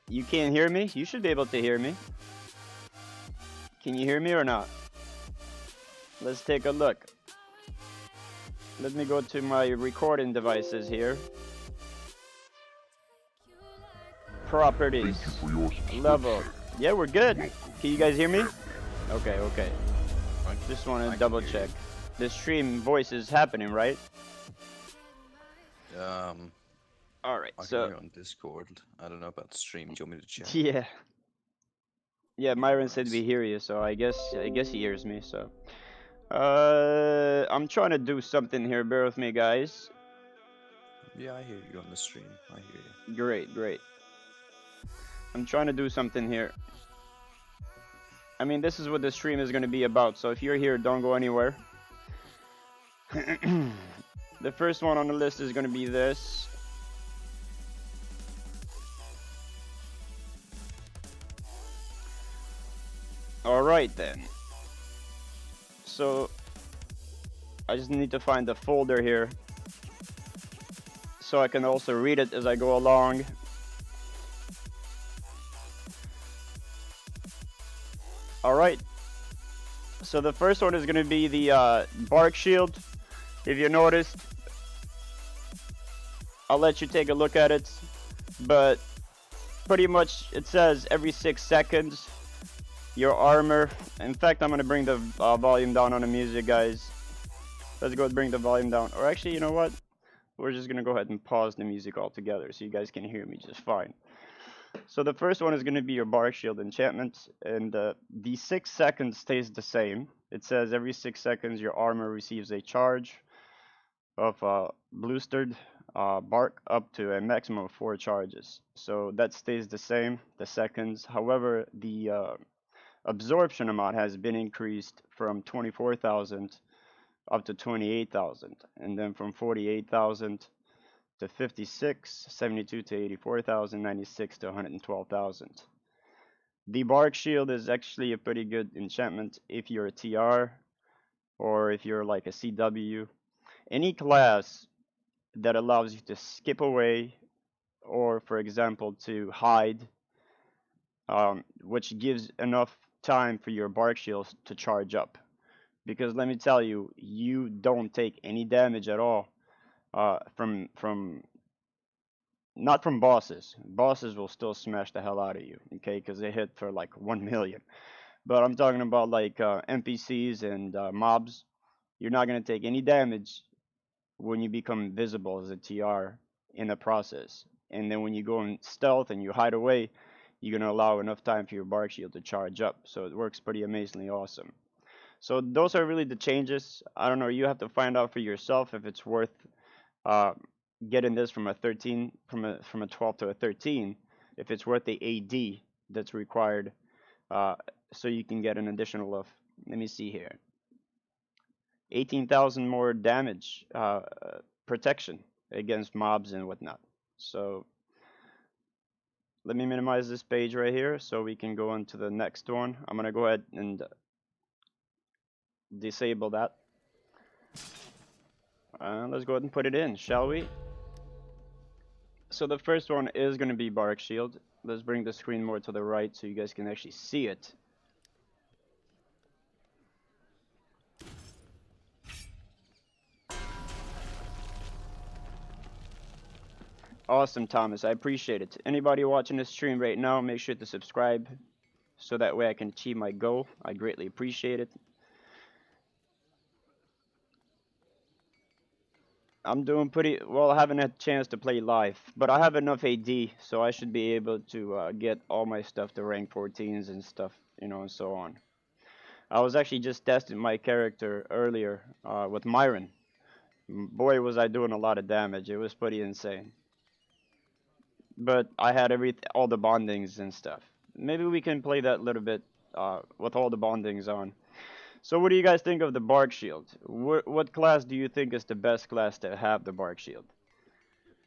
You can't hear me? You should be able to hear me. Can you hear me or not? Let's take a look. Let me go to my recording devices here. Properties. Level. Yeah, we're good. Can you guys hear me? Okay, okay. Just want to double check. The stream voice is happening, right? Alright, I so... can hear on Discord. I don't know about the stream. Do you want me to check? Yeah. Yeah, Myron said Nice. we hear you, so I guess he hears me, so... I'm trying to do something here. Bear with me, guys. Yeah, I hear you on the stream. I hear you. Great, great. I'm trying to do something here. I mean, this is what the stream is going to be about, so if you're here, don't go anywhere. The first one on the list is going to be this. Alright then. So, I just need to find the folder here, so I can also read it as I go along. Alright, so the first one is going to be the bark shield. If you noticed, I'll let you take a look at it, but pretty much it says every 6 seconds your armor. In fact, I'm going to bring the volume down on the music, guys. Let's go bring the volume down. Or actually, you know what? We're just going to go ahead and pause the music altogether so you guys can hear me just fine. So the first one is going to be your bark shield enchantment, and the 6 seconds stays the same. It says every 6 seconds your armor receives a charge of blustered bark up to a maximum of 4 charges. So that stays the same, the seconds. However, the absorption amount has been increased from 24,000 up to 28,000, and then from 48,000 to 56, 72 to 84,000, 96 to 112,000. The bark shield is actually a pretty good enchantment if you're a TR or if you're like a CW. Any class that allows you to skip away, or for example to hide, which gives enough time for your bark shields to charge up. Because let me tell you, you don't take any damage at all from not from bosses. Bosses will still smash the hell out of you, okay? Because they hit for like 1 million. But I'm talking about like NPCs and mobs. You're not gonna take any damage when you become visible as a TR in the process. And then when you go in stealth and you hide away, you're gonna allow enough time for your bark shield to charge up. So it works pretty amazingly awesome. So those are really the changes. I don't know. You have to find out for yourself if it's worth uh, getting this from a 13, from a 12 to a 13, if it's worth the AD that's required, so you can get an additional of, let me see here, 18,000 more damage protection against mobs and whatnot. So let me minimize this page right here so we can go on to the next one. I'm gonna go ahead and disable that. Let's go ahead and put it in, shall we? So the first one is going to be bark shield. Let's bring the screen more to the right so you guys can actually see it. Awesome, Thomas. I appreciate it. Anybody watching this stream right now, make sure to subscribe so that way I can achieve my goal. I greatly appreciate it. I'm doing pretty well. I haven't had a chance to play live, but I have enough AD, so I should be able to get all my stuff to rank 14s and stuff, you know, and so on. I was actually just testing my character earlier with Myron. Boy, was I doing a lot of damage. It was pretty insane. But I had all the bondings and stuff. Maybe we can play that a little bit with all the bondings on. So what do you guys think of the Bark Shield? What class do you think is the best class to have the Bark Shield?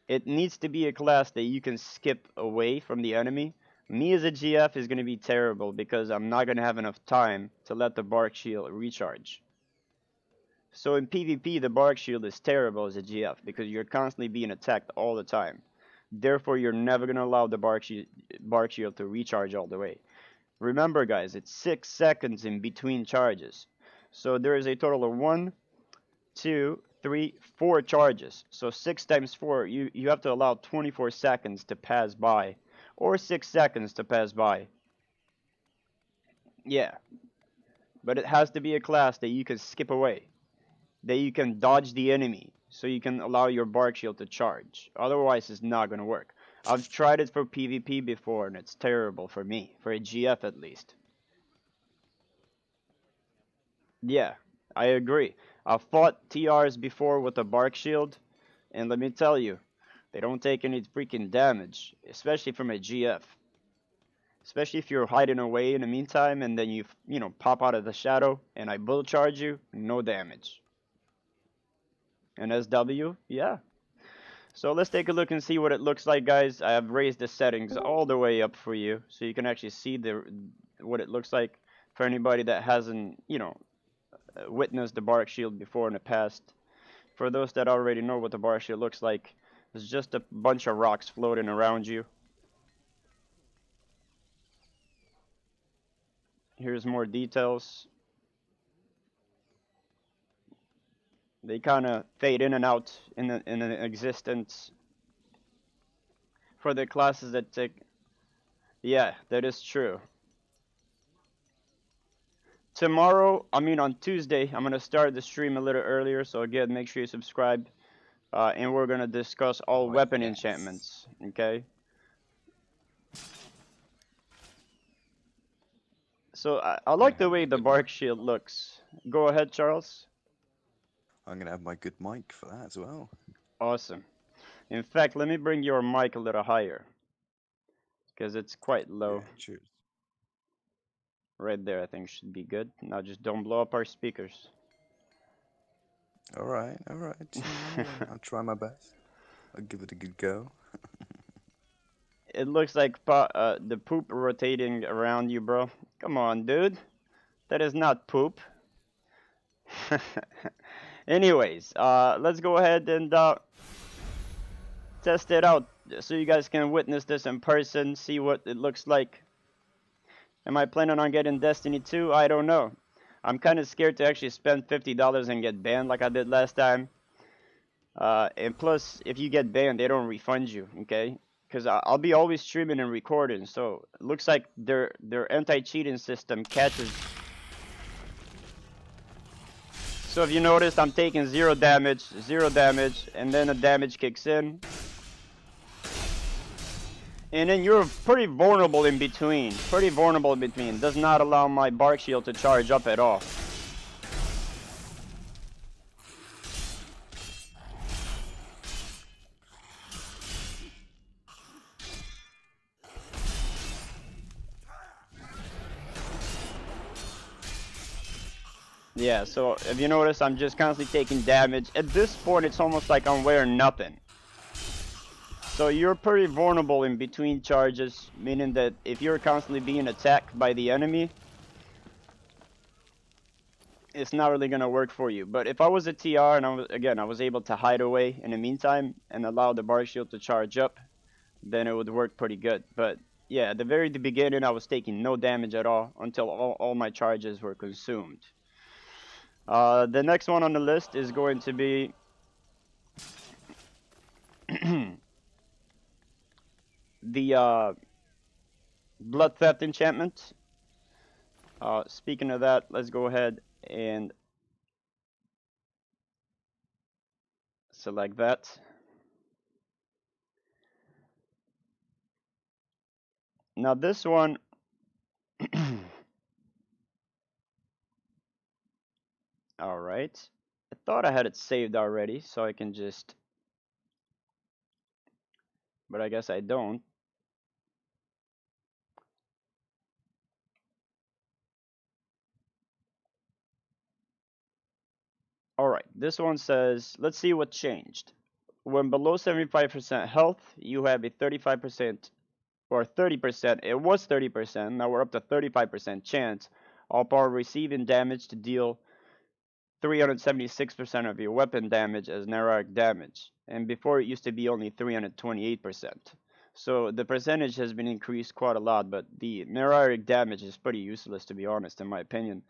It needs to be a class that you can skip away from the enemy. Me as a GF is going to be terrible because I'm not going to have enough time to let the Bark Shield recharge. So in PvP, the Bark Shield is terrible as a GF because you're constantly being attacked all the time. Therefore, you're never going to allow the bark shield to recharge all the way. Remember, guys, it's 6 seconds in between charges. So there is a total of 1, 2, 3, 4 charges. So 6 times 4, you have to allow 24 seconds to pass by. Or 6 seconds to pass by. Yeah. But it has to be a class that you can skip away. That you can dodge the enemy. So you can allow your bark shield to charge. Otherwise, it's not going to work. I've tried it for PvP before, and it's terrible for me. For a GF, at least. Yeah, I agree. I've fought TRs before with a bark shield, and let me tell you, they don't take any freaking damage, especially from a GF. Especially if you're hiding away in the meantime, and then you know, pop out of the shadow, and I bull charge you, no damage. And SW, yeah. So let's take a look and see what it looks like, guys. I have raised the settings all the way up for you, so you can actually see what it looks like for anybody that hasn't, you know, witnessed the bark shield before in the past. For those that already know what the bark shield looks like, it's just a bunch of rocks floating around you. Here's more details. They kind of fade in and out in an existence for the classes that take. Yeah, that is true. Tomorrow, I mean on Tuesday, I'm gonna start the stream a little earlier. So again, make sure you subscribe, and we're gonna discuss all Oh, weapon yes. enchantments. Okay. So I like the way the bark shield looks. Go ahead, Charles. I'm gonna have my good mic for that as well. Awesome. In fact, let me bring your mic a little higher, because it's quite low. Yeah, cheers. Right there, I think should be good. Now just don't blow up our speakers. All right. I'll try my best. I'll give it a good go. It looks like the poop rotating around you, bro. Come on, dude. That is not poop. Anyways, let's go ahead and test it out so you guys can witness this in person, see what it looks like. Am I planning on getting Destiny 2? I don't know. I'm kind of scared to actually spend $50 and get banned like I did last time. And plus, if you get banned, they don't refund you, okay? Because I'll be always streaming and recording, so it looks like their anti-cheating system catches. So if you notice, I'm taking 0 damage, and then the damage kicks in. And then you're pretty vulnerable in between. Does not allow my bark shield to charge up at all. Yeah, so if you notice, I'm just constantly taking damage. At this point, it's almost like I'm wearing nothing. So you're pretty vulnerable in between charges, meaning that if you're constantly being attacked by the enemy, it's not really going to work for you. But if I was a TR and I was able to hide away in the meantime and allow the bark shield to charge up, then it would work pretty good. But yeah, at the very beginning, I was taking no damage at all until all my charges were consumed. The next one on the list is going to be the Blood Theft enchantment. Speaking of that, let's go ahead and select that. Now this one, alright. I thought I had it saved already, so I can just, but I guess I don't. Alright, this one says, let's see what changed. When below 75% health, you have a 35% or 30%. It was 30%, now we're up to 35% chance of our receiving damage to deal 376% of your weapon damage as neurotic damage, and before it used to be only 328%. So the percentage has been increased quite a lot, but the neurotic damage is pretty useless, to be honest, in my opinion.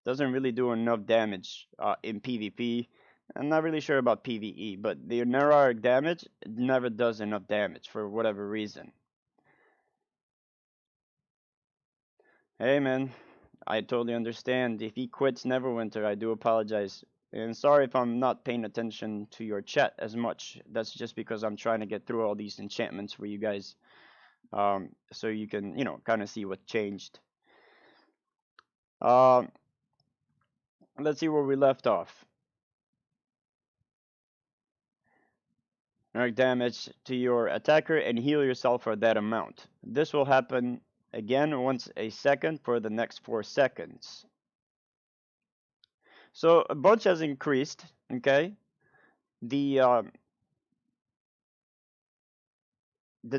Doesn't really do enough damage in PvP. I'm not really sure about PvE, but the neurotic damage never does enough damage for whatever reason. Hey man, I totally understand. If he quits Neverwinter, I do apologize. And sorry if I'm not paying attention to your chat as much. That's just because I'm trying to get through all these enchantments for you guys. So you can, you know, kind of see what changed. Let's see where we left off. Nerf damage to your attacker and heal yourself for that amount. This will happen again once a second for the next 4 seconds. So a bunch has increased, okay? The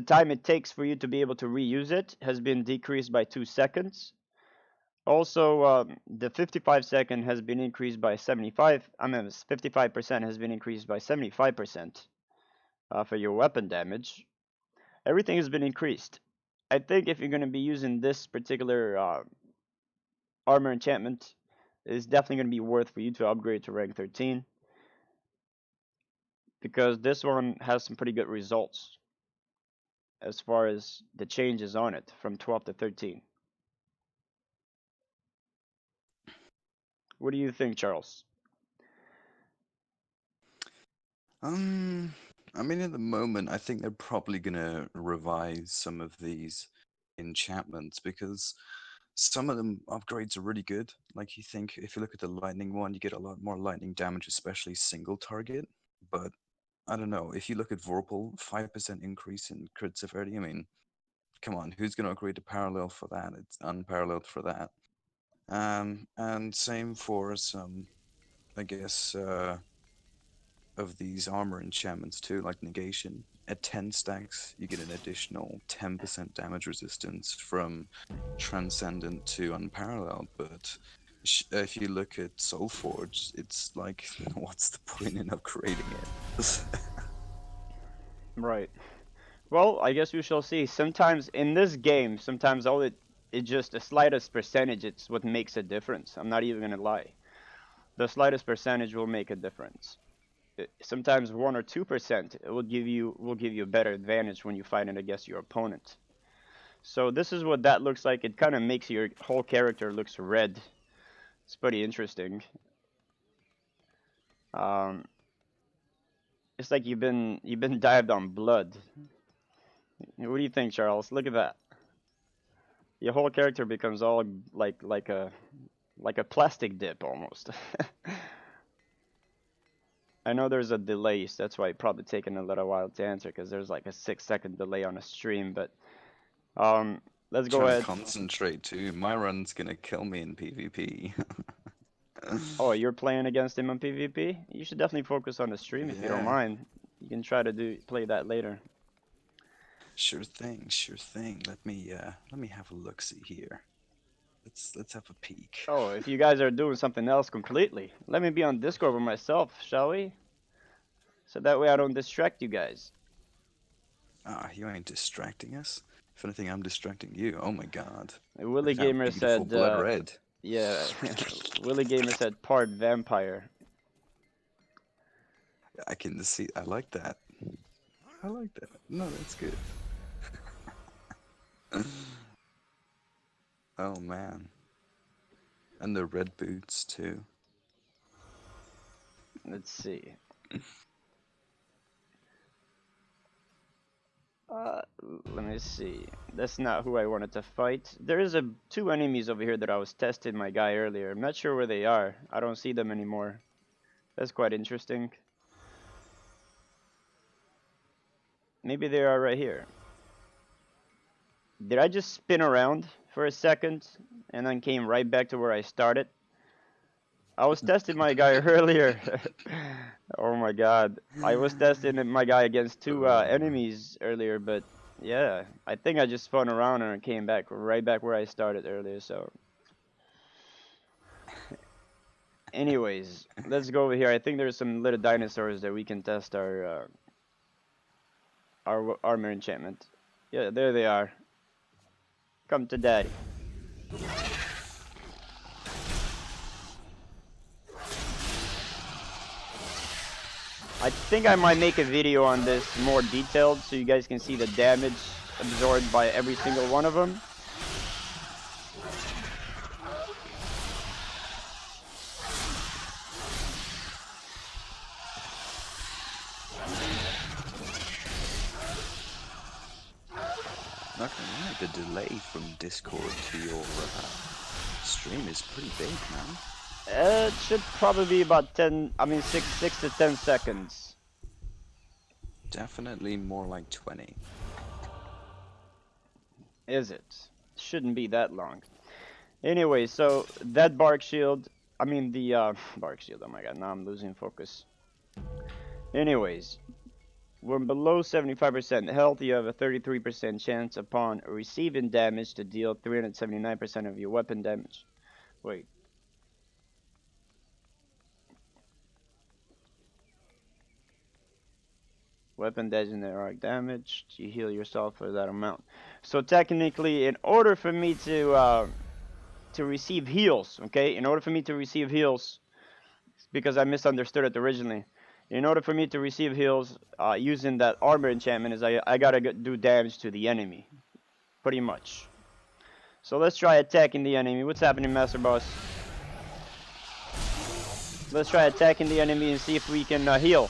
time it takes for you to be able to reuse it has been decreased by 2 seconds. Also, the 55-second has been increased by 75. 55% has been increased by 75% for your weapon damage. Everything has been increased. I think if you're going to be using this particular armor enchantment, it's definitely going to be worth for you to upgrade to rank 13. Because this one has some pretty good results as far as the changes on it from 12 to 13. What do you think, Charles? I mean, at the moment, I think they're probably gonna revise some of these enchantments because some of them upgrades are really good. Like you think, if you look at the lightning one, you get a lot more lightning damage, especially single target. But I don't know. If you look at Vorpal, 5% increase in crit severity. I mean, come on, who's gonna upgrade to parallel for that? It's unparalleled for that. And same for some, I guess, of these armor enchantments too, like Negation. At 10 stacks, you get an additional 10% damage resistance from Transcendent to Unparalleled. But if you look at Soulforge, it's like, what's the point in upgrading it? Right. Well, I guess we shall see. Sometimes in this game, sometimes all it just the slightest percentage. It's what makes a difference. I'm not even gonna lie. The slightest percentage will make a difference. Sometimes 1 or 2% it will give you a better advantage when you fight it against your opponent. So this is what that looks like. It kind of makes your whole character looks red. It's pretty interesting. Um, it's like you've been dived on blood. What do you think, Charles? Look at that. Your whole character becomes all like a plastic dip almost. I know there's a delay, so that's why it probably taken a little while to answer because there's like a 6-second delay on a stream. But let's go Trying to ahead. concentrate too. My run's gonna kill me in PvP. Oh, you're playing against him on PvP? You should definitely focus on the stream if you don't Yeah. mind. You can try to play that later. Sure thing, sure thing. Let me have a look-see here. Let's have a peek. Oh, if you guys are doing something else completely, let me be on Discord with myself, shall we? So that way I don't distract you guys. Ah, you ain't distracting us. If anything, I'm distracting you. Oh my god. Look Willie at that Gamer beautiful said, blood red. yeah, Willie Gamer said part vampire. I can see. I like that. I like that. No, that's good. Oh man. And the red boots too. Let's see. Let me see. That's not who I wanted to fight. There is 2 enemies over here that I was testing my guy earlier. I'm not sure where they are. I don't see them anymore. That's quite interesting. Maybe they are right here. Did I just spin around for a second and then came right back to where I started? I was testing my guy earlier. Oh my god. I was testing my guy against 2 enemies earlier, but yeah, I think I just spun around and came back right back where I started earlier, so Anyways, let's go over here. I think there's some little dinosaurs that we can test our armor enchantment. Yeah, there they are. Come to daddy. I think I might make a video on this more detailed so you guys can see the damage absorbed by every single one of them. Not gonna lie, the delay from Discord to your stream is pretty big, man. It should probably be about 6 to 10 seconds. Definitely more like 20. Is it? Shouldn't be that long. Anyway, so that bark shield, bark shield, oh my god, now I'm losing focus. Anyways, when below 75% health, you have a 33% chance upon receiving damage to deal 379% of your weapon damage. Wait. Weapon legendary damage, you heal yourself for that amount. So technically, in order for me to receive heals, okay, in order for me to receive heals, because I misunderstood it originally, in order for me to receive heals using that armor enchantment, is I gotta do damage to the enemy, pretty much. So let's try attacking the enemy. What's happening, Master Boss? Let's try attacking the enemy and see if we can heal.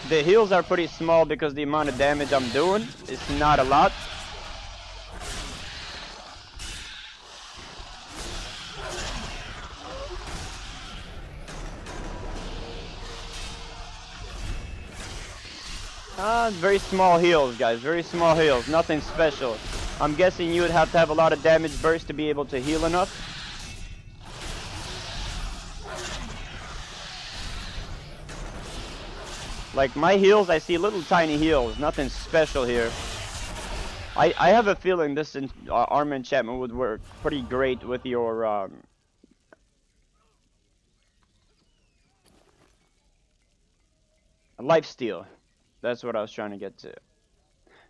The heals are pretty small because the amount of damage I'm doing is not a lot. Very small heals, guys. Very small heals. Nothing special. I'm guessing you would have to have a lot of damage burst to be able to heal enough. Like my heals, I see little tiny heals. Nothing special here. I have a feeling this armor enchantment would work pretty great with your lifesteal. That's what I was trying to get to.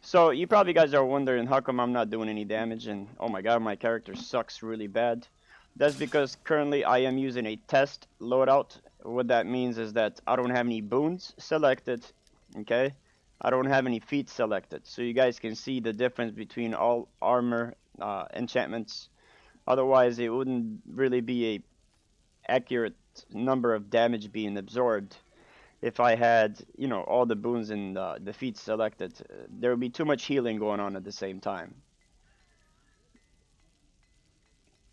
So you probably guys are wondering how come I'm not doing any damage, and oh my god, my character sucks really bad. That's because currently I am using a test loadout. What that means is that I don't have any boons selected, okay? I don't have any feats selected, so you guys can see the difference between all armor enchantments. Otherwise, it wouldn't really be a accurate number of damage being absorbed. If I had, you know, all the boons and the feats selected, there would be too much healing going on at the same time.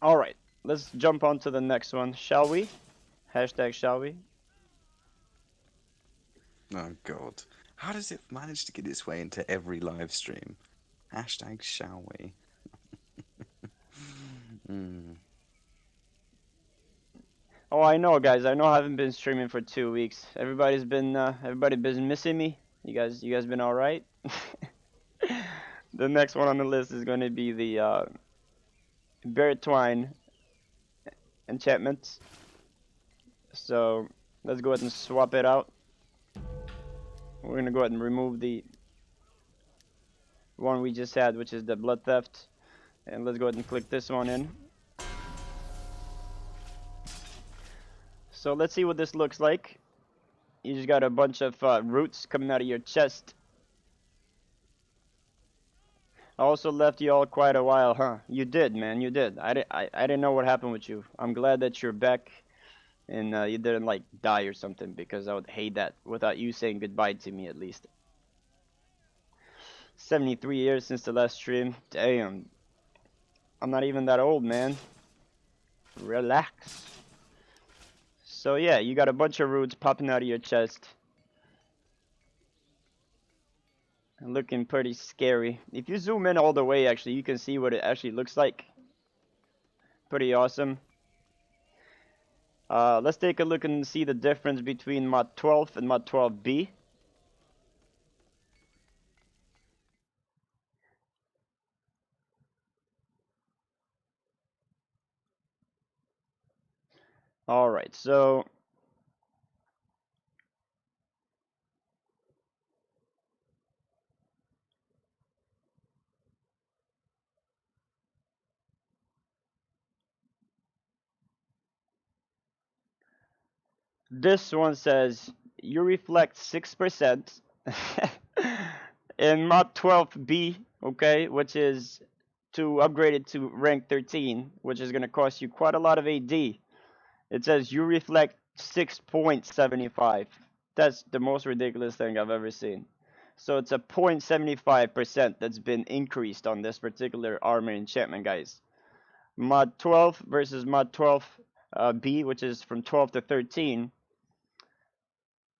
Alright, let's jump on to the next one, shall we? Hashtag shall we? Oh god. How does it manage to get its way into every live stream? Hashtag shall we? Oh, I know, guys. I know I haven't been streaming for 2 weeks. Everybody's been missing me. You guys been all right? The next one on the list is going to be the twine enchantment. So let's go ahead and swap it out. We're gonna go ahead and remove the one we just had, which is the blood theft, and let's go ahead and click this one in. So let's see what this looks like. You just got a bunch of roots coming out of your chest. I also left you all quite a while, huh? You did, man, you did. I didn't know what happened with you. I'm glad that you're back and you didn't like die or something, because I would hate that without you saying goodbye to me at least. 73 years since the last stream. Damn. I'm not even that old, man. Relax. So yeah, you got a bunch of roots popping out of your chest. Looking pretty scary. If you zoom in all the way, actually, you can see what it actually looks like. Pretty awesome. Let's take a look and see the difference between mod 12 and mod 12b. Alright, so this one says you reflect 6% in mod 12b, okay, which is to upgrade it to rank 13, which is going to cost you quite a lot of AD. It says you reflect 6.75. That's the most ridiculous thing I've ever seen. So it's a 0.75% that's been increased on this particular armor enchantment, guys. Mod 12 versus mod 12b, which is from 12 to 13,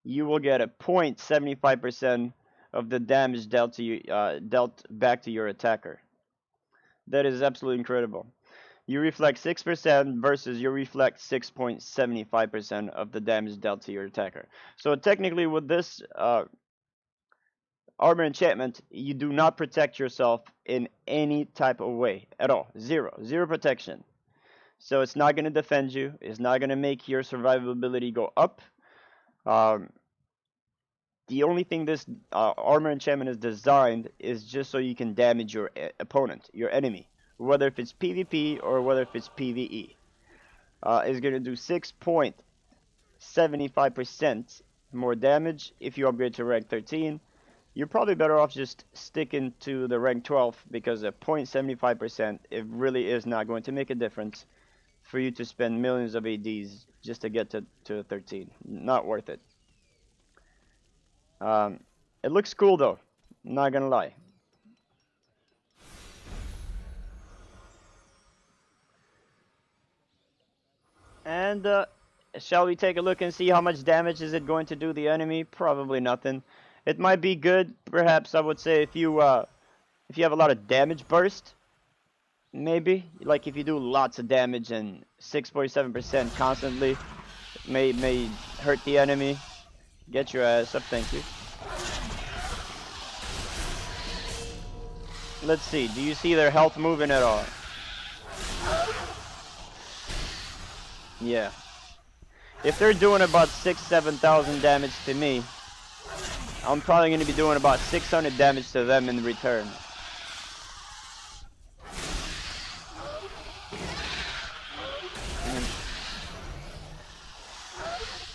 you will get a 0.75% of the damage dealt to you, dealt back to your attacker. That is absolutely incredible. You reflect 6% versus you reflect 6.75% of the damage dealt to your attacker. So technically with this armor enchantment, you do not protect yourself in any type of way at all. Zero protection. So it's not going to defend you. It's not going to make your survivability go up. The only thing this armor enchantment is designed is just so you can damage your opponent, your enemy, whether if it's PvP or whether if it's PvE. It's going to do 6.75% more damage if you upgrade to rank 13. You're probably better off just sticking to the rank 12 because a 0.75%, it really is not going to make a difference for you to spend millions of ADs just to get to 13. Not worth it. It looks cool though, not gonna lie. And shall we take a look and see how much damage is it going to do the enemy? Probably nothing. It might be good, perhaps I would say if you have a lot of damage burst, maybe. Like if you do lots of damage and 6.7% constantly, may hurt the enemy. Get your ass up, thank you. Let's see, do you see their health moving at all? Yeah. If they're doing about 6,000-7,000 damage to me, I'm probably going to be doing about 600 damage to them in return.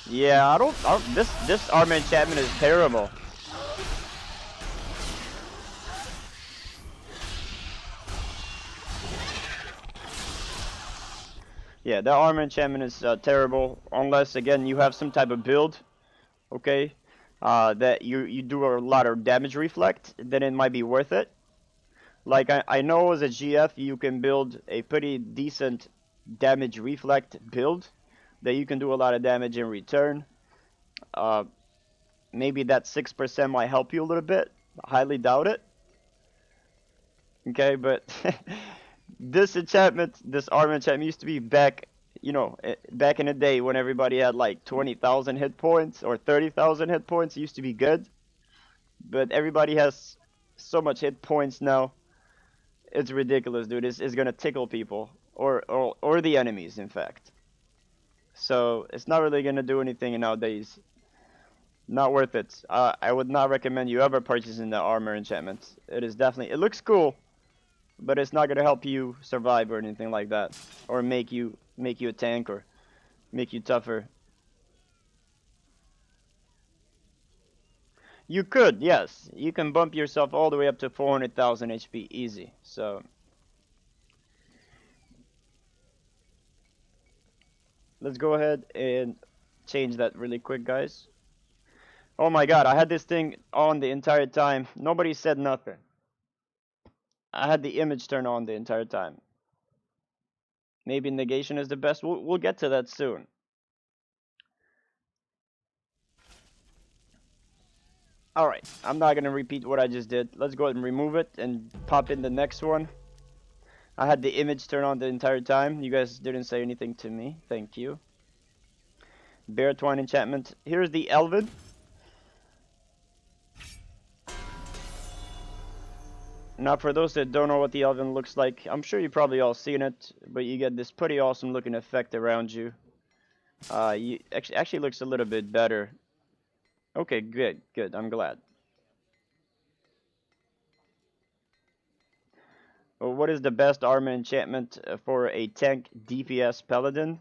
Yeah, this armor enchantment is terrible. Yeah, that armor enchantment is terrible unless again you have some type of build, okay, that you do a lot of damage reflect, then it might be worth it. Like I know as a GF you can build a pretty decent damage reflect build that you can do a lot of damage in return. Maybe that 6% might help you a little bit. I highly doubt it. Okay, but this enchantment, this armor enchantment used to be back, you know, back in the day when everybody had like 20,000 hit points or 30,000 hit points. It used to be good, but everybody has so much hit points now. It's ridiculous, dude. It's gonna tickle people or the enemies, in fact. So it's not really gonna do anything nowadays. Not worth it. I would not recommend you ever purchasing the armor enchantment. It is definitely, it looks cool, but it's not gonna help you survive or anything like that, or make you a tank or make you tougher. You could, yes, you can bump yourself all the way up to 400,000 HP easy. So let's go ahead and change that really quick, guys. Oh my god, I had this thing on the entire time. Nobody said nothing. I had the image turned on the entire time. Maybe negation is the best. We'll get to that soon. Alright, I'm not gonna repeat what I just did. Let's go ahead and remove it and pop in the next one. I had the image turned on the entire time. You guys didn't say anything to me. Thank you. Bear twine enchantment. Here's the Elven. Now, for those that don't know what the Elven looks like, I'm sure you probably all seen it, but you get this pretty awesome looking effect around you. Actually looks a little bit better. Okay, good, good. I'm glad. Well, what is the best armor enchantment for a tank DPS paladin?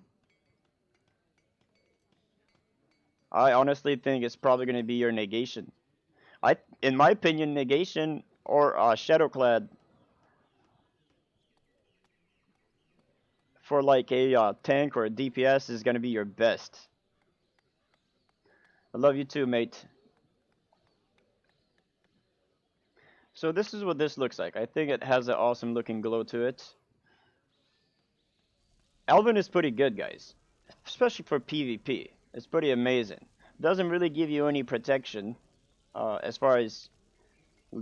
I honestly think it's probably going to be your negation. In my opinion, negation or shadowclad for like a tank or a DPS is going to be your best. I love you too, mate. So this is what this looks like. I think it has an awesome looking glow to it. Elven is pretty good, guys, especially for PvP. It's pretty amazing. Doesn't really give you any protection as far as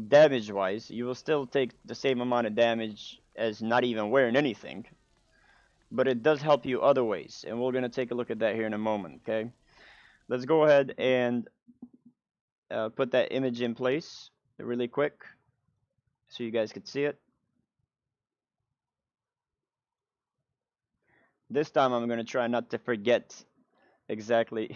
damage wise. You will still take the same amount of damage as not even wearing anything, but it does help you other ways, and we're going to take a look at that here in a moment. Okay, let's go ahead and put that image in place really quick so you guys can see it. This time I'm going to try not to forget exactly.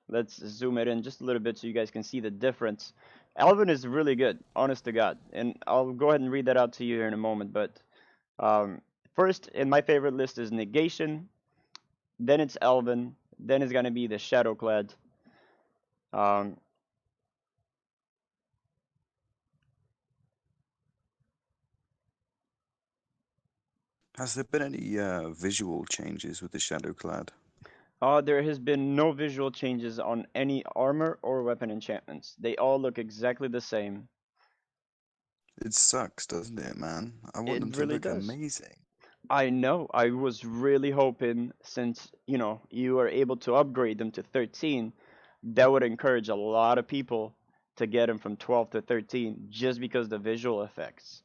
Let's zoom it in just a little bit so you guys can see the difference. Elven is really good, honest to God, and I'll go ahead and read that out to you here in a moment. But first in my favorite list is Negation, then it's Elven, then it's going to be the Shadowclad. Has there been any visual changes with the Shadowclad? There has been no visual changes on any armor or weapon enchantments. They all look exactly the same. It sucks, doesn't it, man? I want It them to really look does. amazing. I know. I was really hoping, since you are able to upgrade them to 13, that would encourage a lot of people to get them from 12 to 13 just because the visual effects.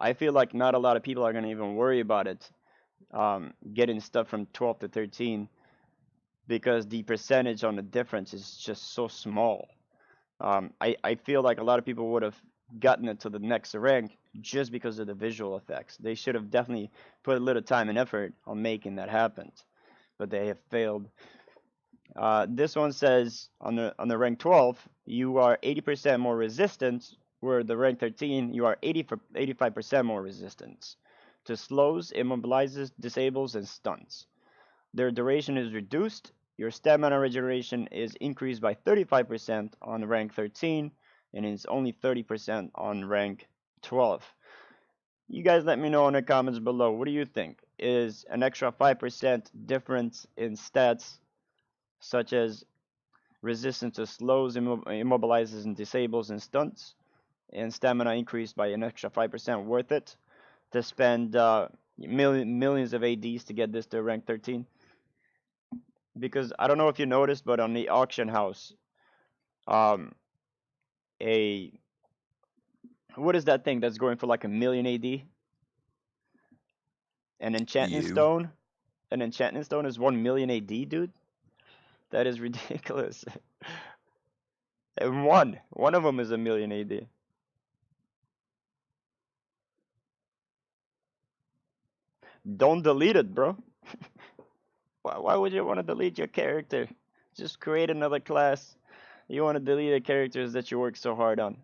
I feel like not a lot of people are going to even worry about it, getting stuff from 12 to 13, because the percentage on the difference is just so small. I feel like a lot of people would have gotten it to the next rank just because of the visual effects. They should have definitely put a little time and effort on making that happen, but they have failed. This one says on the rank 12 you are 80% more resistant, where the rank 13 you are 85% more resistant to slows, immobilizes, disables, and stuns. Their duration is reduced. Your stamina regeneration is increased by 35% on rank 13, and it's only 30% on rank 12. You guys let me know in the comments below. What do you think? Is an extra 5% difference in stats, such as resistance to slows, immobilizes, and disables, and stunts, and stamina increased by an extra 5%, worth it to spend millions of ADs to get this to rank 13? Because I don't know if you noticed, but on the auction house, um, a what is that thing that's going for like a million AD? An enchantment You. stone? An enchantment stone is 1 million AD, dude? That is ridiculous. And one of them is a million AD. Don't delete it, bro. Why would you want to delete your character? Just create another class. You want to delete the characters that you work so hard on.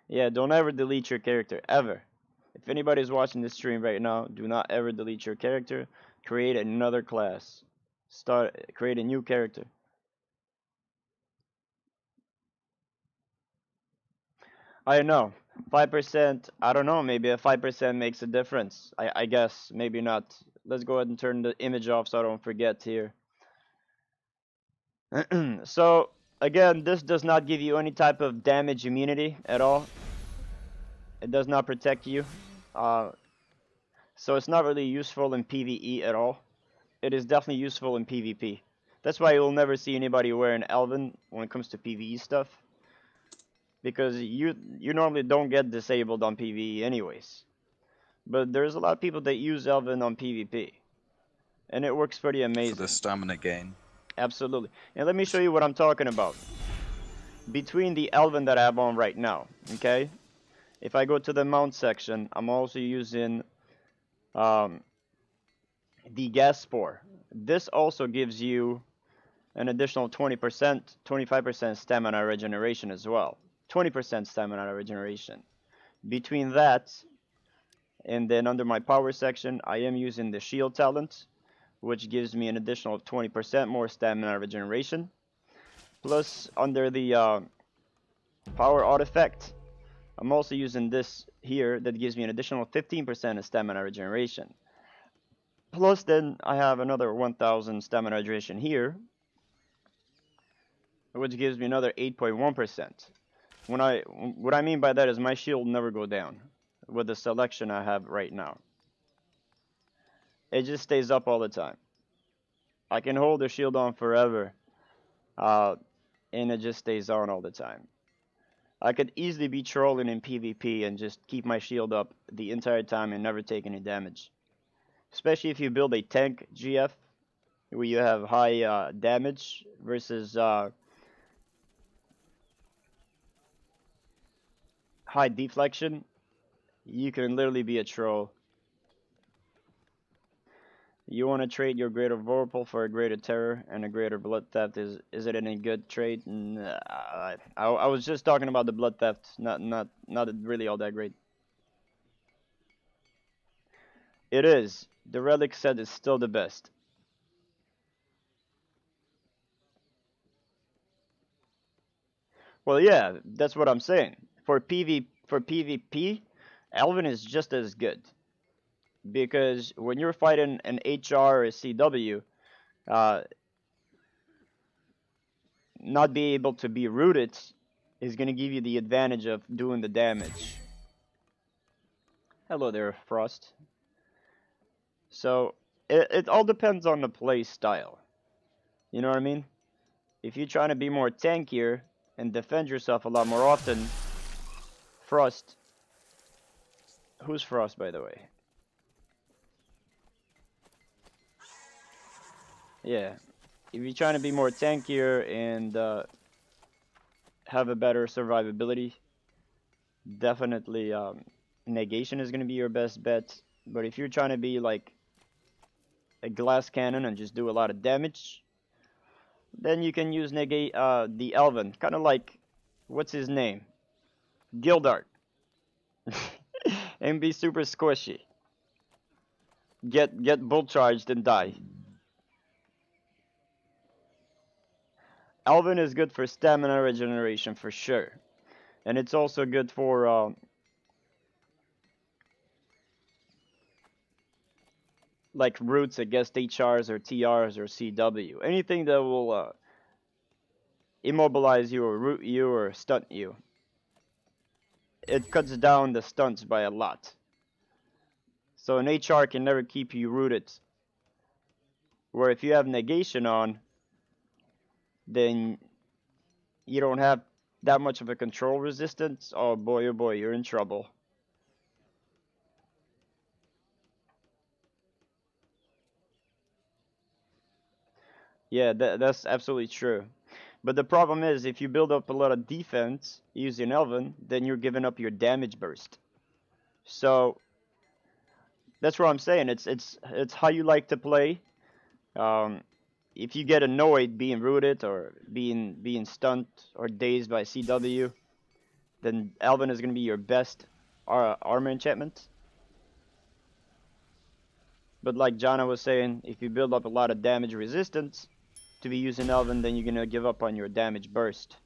Yeah, don't ever delete your character, ever. If anybody's watching this stream right now, do not ever delete your character. Create another class. Create a new character. I know. 5%, I don't know, maybe a 5% makes a difference. I guess, maybe not. Let's go ahead and turn the image off so I don't forget here. So, again, this does not give you any type of damage immunity at all. It does not protect you. So it's not really useful in PvE at all. It is definitely useful in PvP. That's why you'll never see anybody wearing Elven when it comes to PvE stuff, because you normally don't get disabled on PvE anyways. But there's a lot of people that use Elven on PvP. and it works pretty For amazing. the stamina gain. Absolutely. And let me show you what I'm talking about. Between the Elven that I have on right now, okay? If I go to the mount section, I'm also using the gas spore. This also gives you an additional 20%, 25% stamina regeneration as well. 20% stamina regeneration. Between that, and then under my power section, I am using the shield talent, which gives me an additional 20% more stamina regeneration. Plus, under the power artifact, I'm also using this here that gives me an additional 15% of stamina regeneration. Plus, then I have another 1000 stamina regeneration here, which gives me another 8.1%. What I mean by that is my shield never go down with the selection I have right now. It just stays up all the time. I can hold the shield on forever, and it just stays on all the time. I could easily be trolling in PvP and just keep my shield up the entire time and never take any damage. Especially if you build a tank GF, where you have high damage versus high deflection, you can literally be a troll. You want to trade your greater Vorpal for a greater Terror and a greater Blood Theft. Is it any good trade? I was just talking about the Blood Theft, not really all that great. It is. The Relic set is still the best. Well, yeah, that's what I'm saying. For PvP, Elven is just as good. Because when you're fighting an HR or a CW, not be able to be rooted is going to give you the advantage of doing the damage. Hello there, Frost. So, it all depends on the play style. You know what I mean? If you're trying to be more tankier and defend yourself a lot more often, Frost. Who's Frost, by the way? Yeah. If you're trying to be more tankier and have a better survivability, definitely Negation is going to be your best bet. But if you're trying to be like a glass cannon and just do a lot of damage, then you can use the Elven. Kind of like, what's his name? Gildart. And be super squishy. Get bull charged and die. Elven is good for stamina regeneration for sure. And it's also good for like roots against HRs or TRs or CW. Anything that will immobilize you or root you or stunt you. It cuts down the stunts by a lot. So an HR can never keep you rooted. Where if you have negation on, then you don't have that much of a control resistance. Oh boy, you're in trouble. Yeah, that's absolutely true. But the problem is, if you build up a lot of defense using Elven, then you're giving up your damage burst. So that's what I'm saying. It's how you like to play. If you get annoyed being rooted or being stunned or dazed by CW, then Elven is going to be your best armor enchantment. But like Jana was saying, if you build up a lot of damage resistance to be using Elven, then you're going to give up on your damage burst.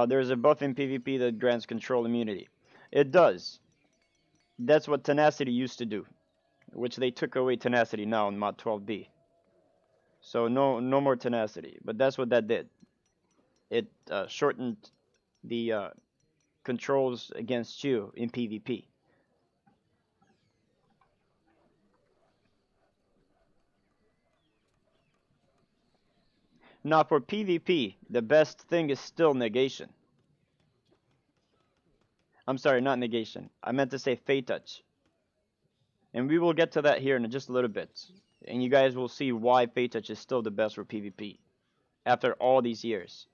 There's a buff in PvP that grants control immunity. It does. That's what Tenacity used to do, which they took away Tenacity now in mod 12b. So no more Tenacity, but that's what that did. It shortened the controls against you in PvP. Now for PvP, the best thing is still negation. I'm sorry, not negation. I meant to say fate touch. And we will get to that here in just a little bit. And you guys will see why fate touch is still the best for PvP after all these years.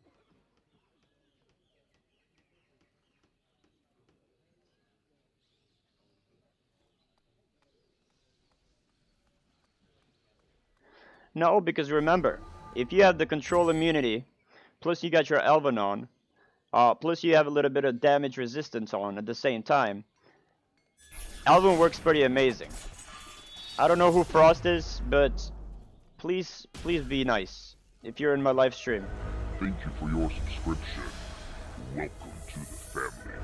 No, because remember, if you have the control immunity, plus you got your Elven on, plus you have a little bit of damage resistance on at the same time, Elven works pretty amazing. I don't know who Frost is, but please be nice if you're in my live stream. Thank you for your subscription. Welcome to the family.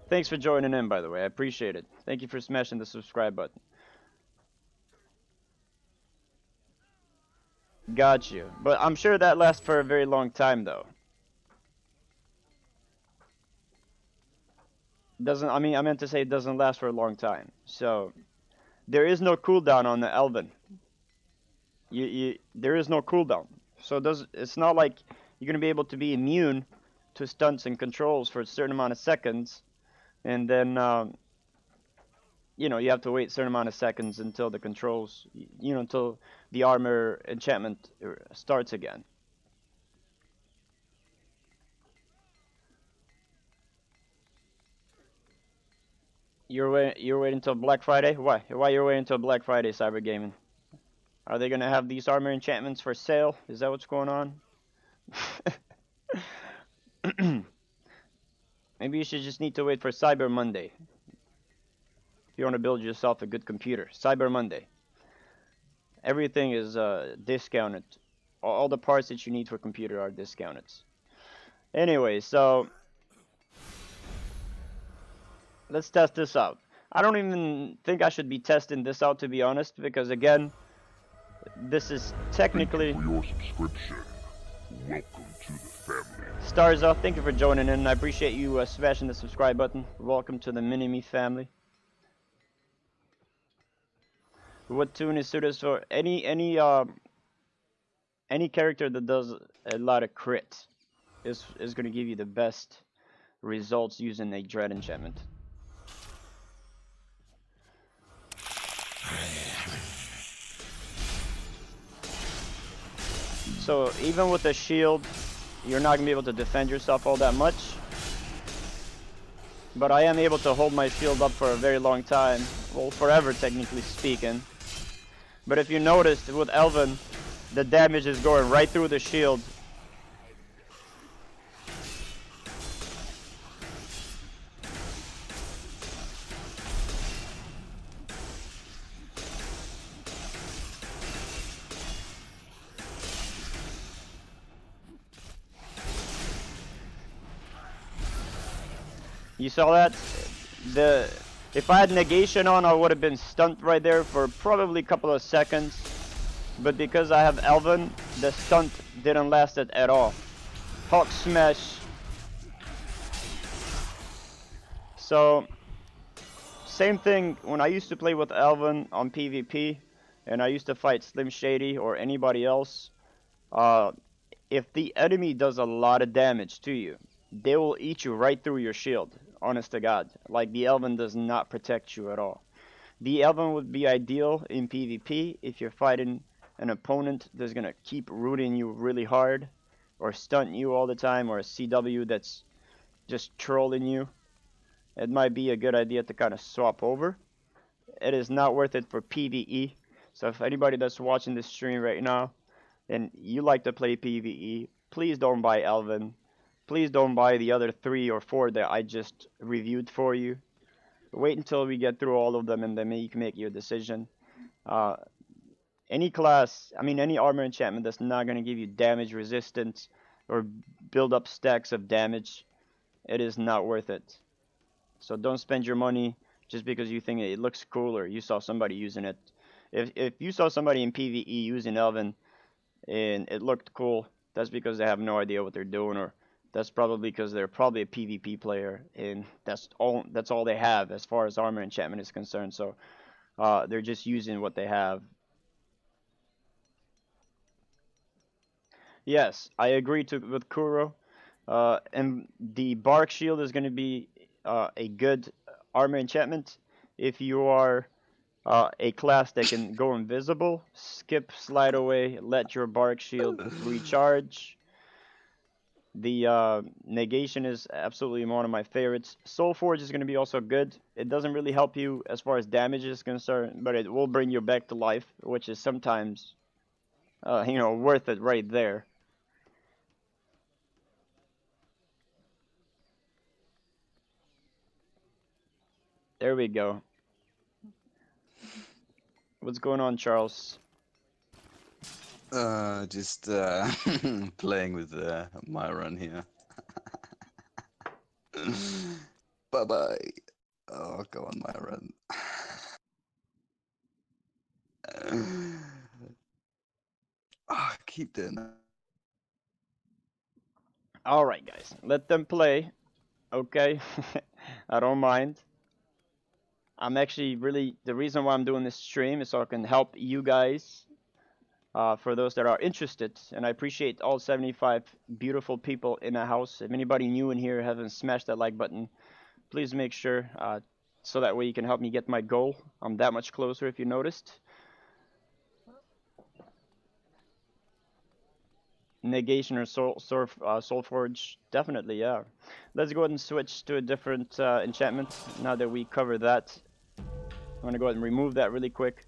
Thanks for joining in, by the way. I appreciate it. Thank you for smashing the subscribe button. Got you. But I'm sure that lasts for a very long time, though. Doesn't, I mean, I meant to say it doesn't last for a long time. So, there is no cooldown on the Elven. There is no cooldown. So it's not like you're going to be able to be immune to stunts and controls for a certain amount of seconds. And then, you know, you have to wait a certain amount of seconds until the controls, you know, until the armor enchantment starts again. You're waiting until Black Friday? Why? Why you're waiting until Black Friday, Cyber Gaming? Are they gonna have these armor enchantments for sale? Is that what's going on? Maybe you should just need to wait for Cyber Monday. If you want to build yourself a good computer. Cyber Monday. Everything is discounted. All the parts that you need for a computer are discounted. Anyway, so let's test this out. I don't even think I should be testing this out, to be honest, because again, this is technically... Thank you for your subscription. Welcome to the family. Starza, thank you for joining in. I appreciate you smashing the subscribe button. Welcome to the MiniMi family. What tune is suited for any character that does a lot of crit is going to give you the best results using a dread enchantment. So even with a shield, you're not gonna be able to defend yourself all that much. But I am able to hold my shield up for a very long time. Well, forever, technically speaking. But if you noticed, with Elven, the damage is going right through the shield. You saw that? If I had negation on, I would have been stunned right there for probably a couple of seconds. But because I have Elven, the stunt didn't last it at all. Hawk smash. So, same thing when I used to play with Elven on PvP, and I used to fight Slim Shady or anybody else. If the enemy does a lot of damage to you, they will eat you right through your shield. Honest to God. Like, the Elven does not protect you at all. The Elven would be ideal in PvP if you're fighting an opponent that's going to keep rooting you really hard, or stunt you all the time, or a CW that's just trolling you. It might be a good idea to kind of swap over. It is not worth it for PvE. So if anybody that's watching this stream right now and you like to play PvE, please don't buy Elven. Please don't buy the other 3 or 4 that I just reviewed for you. Wait until we get through all of them and then you can make your decision. Any class, I mean any armor enchantment that's not going to give you damage resistance or build up stacks of damage, it is not worth it. So don't spend your money just because you think it looks cool or you saw somebody using it. If you saw somebody in PvE using Elven and it looked cool, that's because they have no idea what they're doing, or that's probably because they're probably a PvP player and that's all they have as far as armor enchantment is concerned. So they're just using what they have. Yes, I agree with Kuro. And the bark shield is going to be a good armor enchantment if you are a class that can go invisible, skip, slide away, let your bark shield recharge. The negation is absolutely one of my favorites. Soul Forge is going to be also good. It doesn't really help you as far as damage is concerned, but it will bring you back to life, which is sometimes, worth it right there. There we go. What's going on, Charles? Just playing with my run here. Bye bye. Oh, go on, my run. I keep doing that. All right, guys, let them play. Okay, I don't mind. I'm actually really the reason why I'm doing this stream is so I can help you guys. For those that are interested, and I appreciate all 75 beautiful people in the house. If anybody new in here hasn't smashed that like button, please make sure so that way you can help me get my goal. I'm that much closer if you noticed. Negation or Soul Forge, definitely, yeah. Let's go ahead and switch to a different enchantment now that we cover that. I'm going to go ahead and remove that really quick.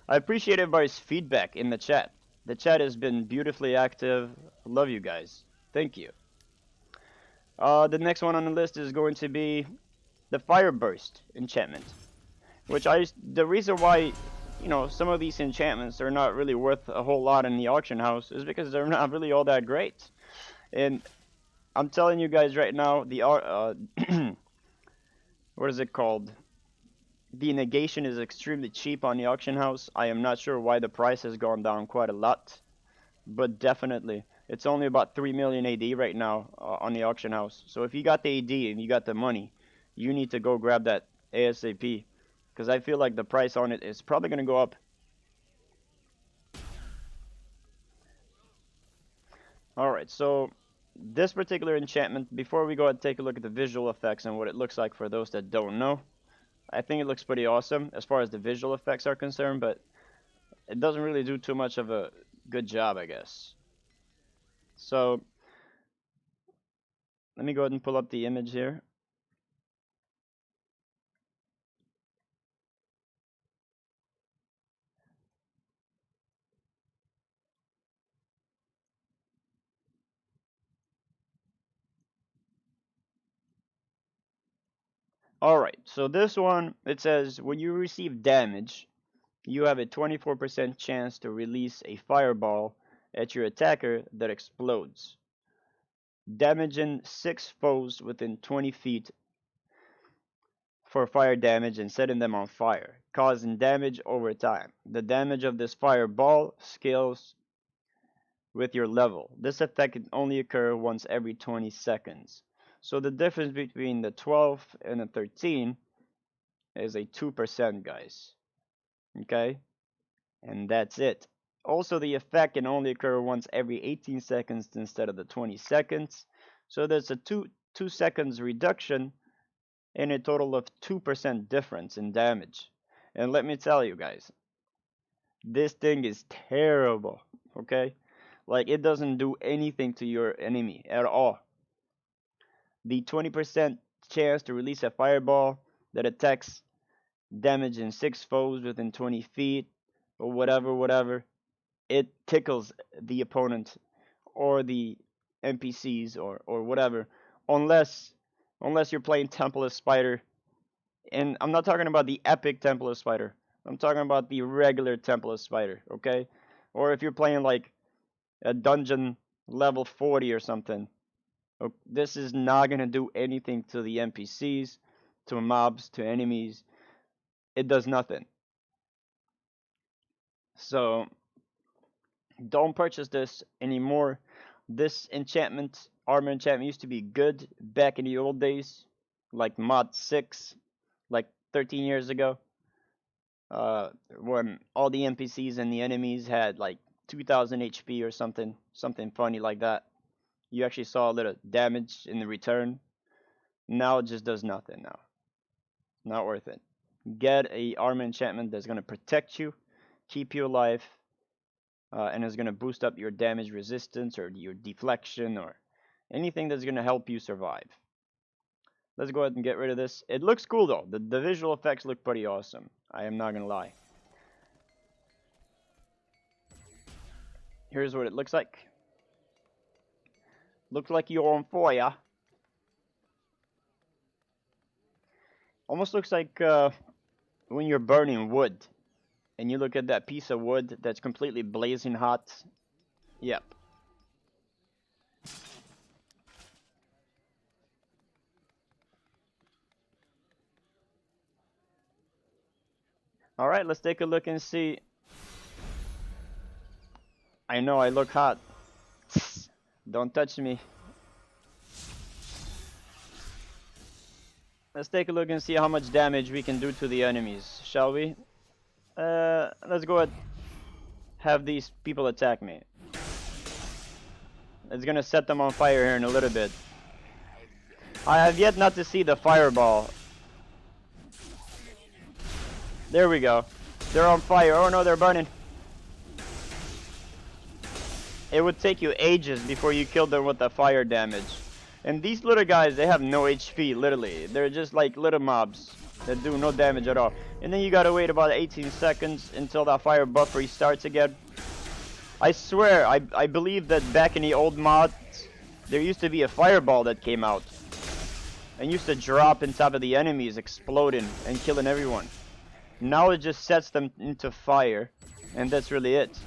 I appreciate everybody's feedback in the chat. The chat has been beautifully active. Love you guys. Thank you. The next one on the list is going to be the Fire Burst enchantment, which the reason why, some of these enchantments are not really worth a whole lot in the auction house is because they're not really all that great. And I'm telling you guys right now, the what is it called? The negation is extremely cheap on the auction house. I am not sure why the price has gone down quite a lot, but definitely. It's only about 3 million AD right now on the auction house. So if you got the AD and you got the money, you need to go grab that ASAP. Because I feel like the price on it is probably going to go up. Alright, so this particular enchantment, before we go and take a look at the visual effects and what it looks like for those that don't know, I think it looks pretty awesome as far as the visual effects are concerned, but it doesn't really do too much of a good job, I guess. So let me go ahead and pull up the image here. Alright, so this one, it says when you receive damage, you have a 24% chance to release a fireball at your attacker that explodes, damaging 6 foes within 20 feet for fire damage and setting them on fire, causing damage over time. The damage of this fireball scales with your level. This effect can only occur once every 20 seconds. So the difference between the 12 and the 13 is a 2%, guys. Okay? And that's it. Also, the effect can only occur once every 18 seconds instead of the 20 seconds. So there's a 2 seconds reduction and a total of 2% difference in damage. And let me tell you guys, this thing is terrible, okay? Like, it doesn't do anything to your enemy at all. The 20% chance to release a fireball that attacks damaging 6 foes within 20 feet or whatever, it tickles the opponent or the NPCs or whatever, unless you're playing Temple of Spider. And I'm not talking about the epic Temple of Spider. I'm talking about the regular Temple of Spider, okay? Or if you're playing like a dungeon level 40 or something. This is not going to do anything to the NPCs, to mobs, to enemies. It does nothing. So don't purchase this anymore. This enchantment, armor enchantment, used to be good back in the old days, like mod 6, like 13 years ago, when all the NPCs and the enemies had like 2000 HP or something funny like that. you actually saw a little damage in the return. Now it just does nothing now. Not worth it. Get a armor enchantment that's going to protect you, keep you alive, and is going to boost up your damage resistance or your deflection or anything that's going to help you survive. Let's go ahead and get rid of this. It looks cool though. The visual effects look pretty awesome. I am not going to lie. Here's what it looks like. Looks like you're on fire. Almost looks like when you're burning wood and you look at that piece of wood that's completely blazing hot. Yep. Alright, let's take a look and see. I know I look hot. Don't touch me. Let's take a look and see how much damage we can do to the enemies, shall we? Let's go ahead. Have these people attack me. It's gonna set them on fire here in a little bit. I have yet not to see the fireball. There we go. They're on fire. Oh no, they're burning. It would take you ages before you killed them with the fire damage. And these little guys, they have no HP, literally. They're just like little mobs that do no damage at all. And then you gotta wait about 18 seconds until that fire buff restarts again. I swear, I believe that back in the old mods, there used to be a fireball that came out. And used to drop on top of the enemies, exploding and killing everyone. Now it just sets them into fire. And that's really it.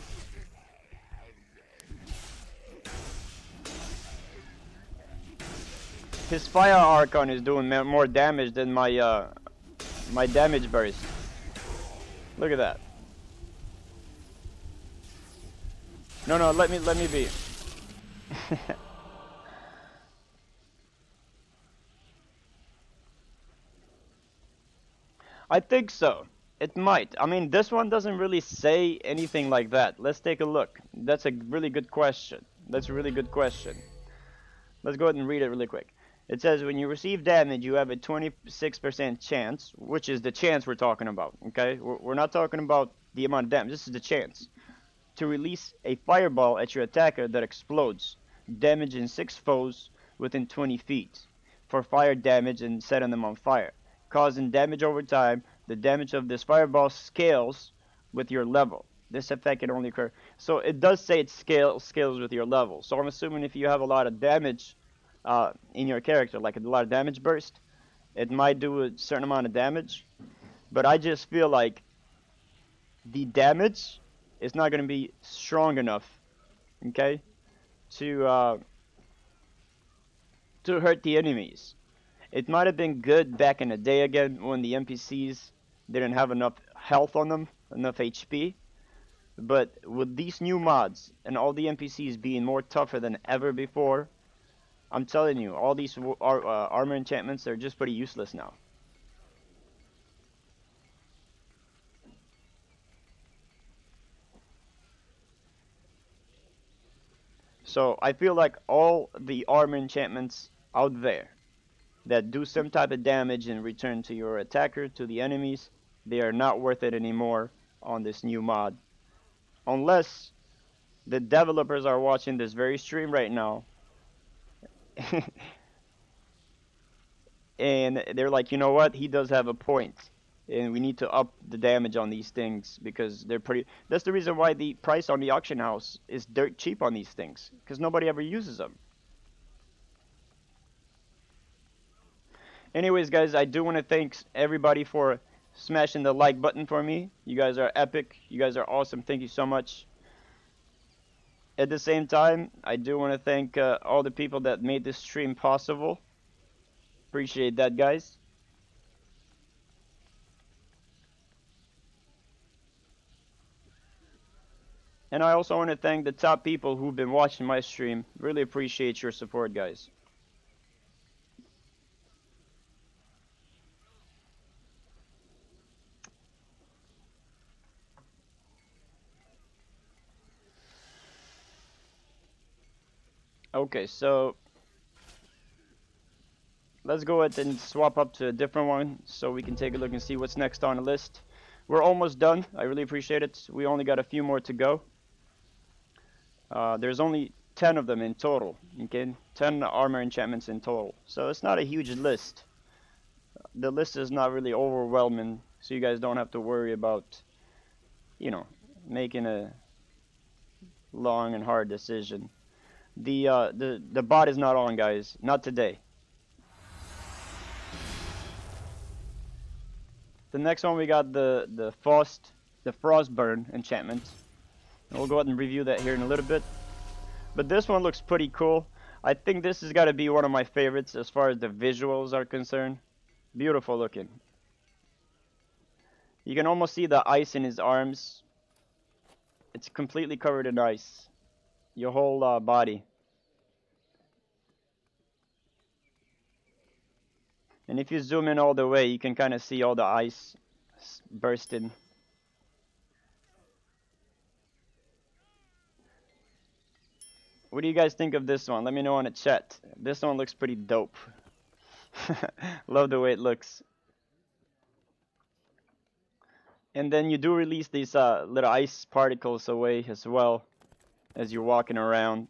His fire archon is doing more damage than my my damage burst. Look at that. No, let me be. I think so. It might. I mean, this one doesn't really say anything like that. Let's take a look. That's a really good question. That's a really good question. Let's go ahead and read it really quick. It says when you receive damage, you have a 26% chance, which is the chance we're talking about, okay? We're not talking about the amount of damage. This is the chance to release a fireball at your attacker that explodes, damaging 6 foes within 20 feet for fire damage and setting them on fire, causing damage over time. The damage of this fireball scales with your level. This effect can only occur. So it does say it scales with your level. So I'm assuming if you have a lot of damage in your character, like a lot of damage burst, it might do a certain amount of damage. But I just feel like the damage is not going to be strong enough, okay, to hurt the enemies. It might have been good back in the day again when the NPCs didn't have enough health on them, enough HP. But with these new mods and all the NPCs being more tougher than ever before, I'm telling you, all these armor enchantments are just pretty useless now. So I feel like all the armor enchantments out there that do some type of damage in return to your attacker, to the enemies, they are not worth it anymore on this new mod. Unless the developers are watching this very stream right now and they're like, you know what, he does have a point, and we need to up the damage on these things because they're pretty. That's the reason why the price on the auction house is dirt cheap on these things, because nobody ever uses them. Anyways, guys, I do want to thank everybody for smashing the like button for me. You guys are epic. You guys are awesome. Thank you so much. At the same time, I do want to thank all the people that made this stream possible. Appreciate that, guys. And I also want to thank the top people who've been watching my stream. Really appreciate your support, guys. Okay, so let's go ahead and swap up to a different one so we can take a look and see what's next on the list. We're almost done. I really appreciate it. We only got a few more to go. There's only 10 of them in total, okay? 10 armor enchantments in total. So it's not a huge list. The list is not really overwhelming, so you guys don't have to worry about, you know, making a long and hard decision. The bot is not on, guys. Not today. The next one we got the Frostburn enchantment. And we'll go ahead and review that here in a little bit. But this one looks pretty cool. I think this has got to be one of my favorites as far as the visuals are concerned. Beautiful looking. You can almost see the ice in his arms. It's completely covered in ice. Your whole body. And if you zoom in all the way, you can kind of see all the ice bursting. What do you guys think of this one? Let me know in the chat. This one looks pretty dope. Love the way it looks. And then you do release these little ice particles away as well as you're walking around.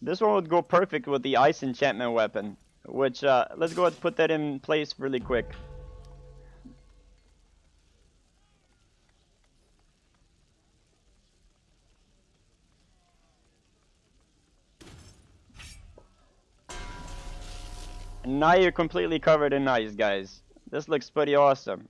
This one would go perfect with the ice enchantment weapon, which let's go ahead and put that in place really quick. And now you're completely covered in ice, guys. This looks pretty awesome.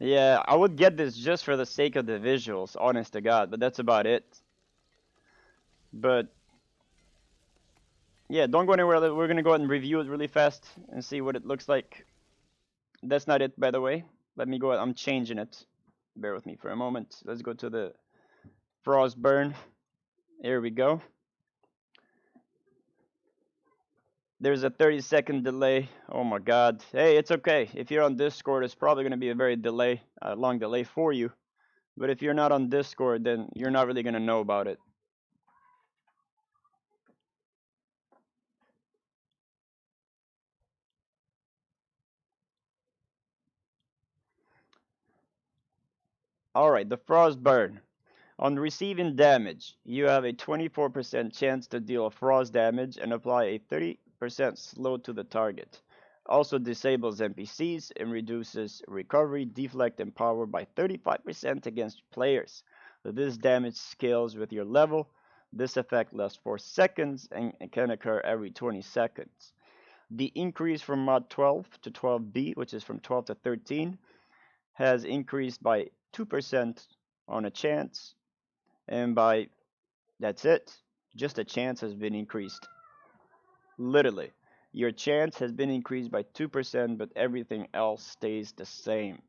Yeah, I would get this just for the sake of the visuals, honest to God, but that's about it. But yeah, don't go anywhere. We're gonna go ahead and review it really fast and see what it looks like. That's not it, by the way. Let me go ahead. I'm changing it. Bear with me for a moment. Let's go to the Frostburn. Here we go. There's a 30-second delay. Oh my God. Hey, it's okay. If you're on Discord, it's probably going to be a very long delay for you. But if you're not on Discord, then you're not really going to know about it. Alright, the Frostburn. On receiving damage, you have a 24% chance to deal frost damage and apply a 30% slow to the target. Also disables NPCs and reduces recovery, deflect, and power by 35% against players. This damage scales with your level. This effect lasts for seconds and can occur every 20 seconds. The increase from mod 12 to 12B, which is from 12 to 13, has increased by 2% on a chance. And that's it. Just a chance has been increased. Literally. Your chance has been increased by 2%, but everything else stays the same.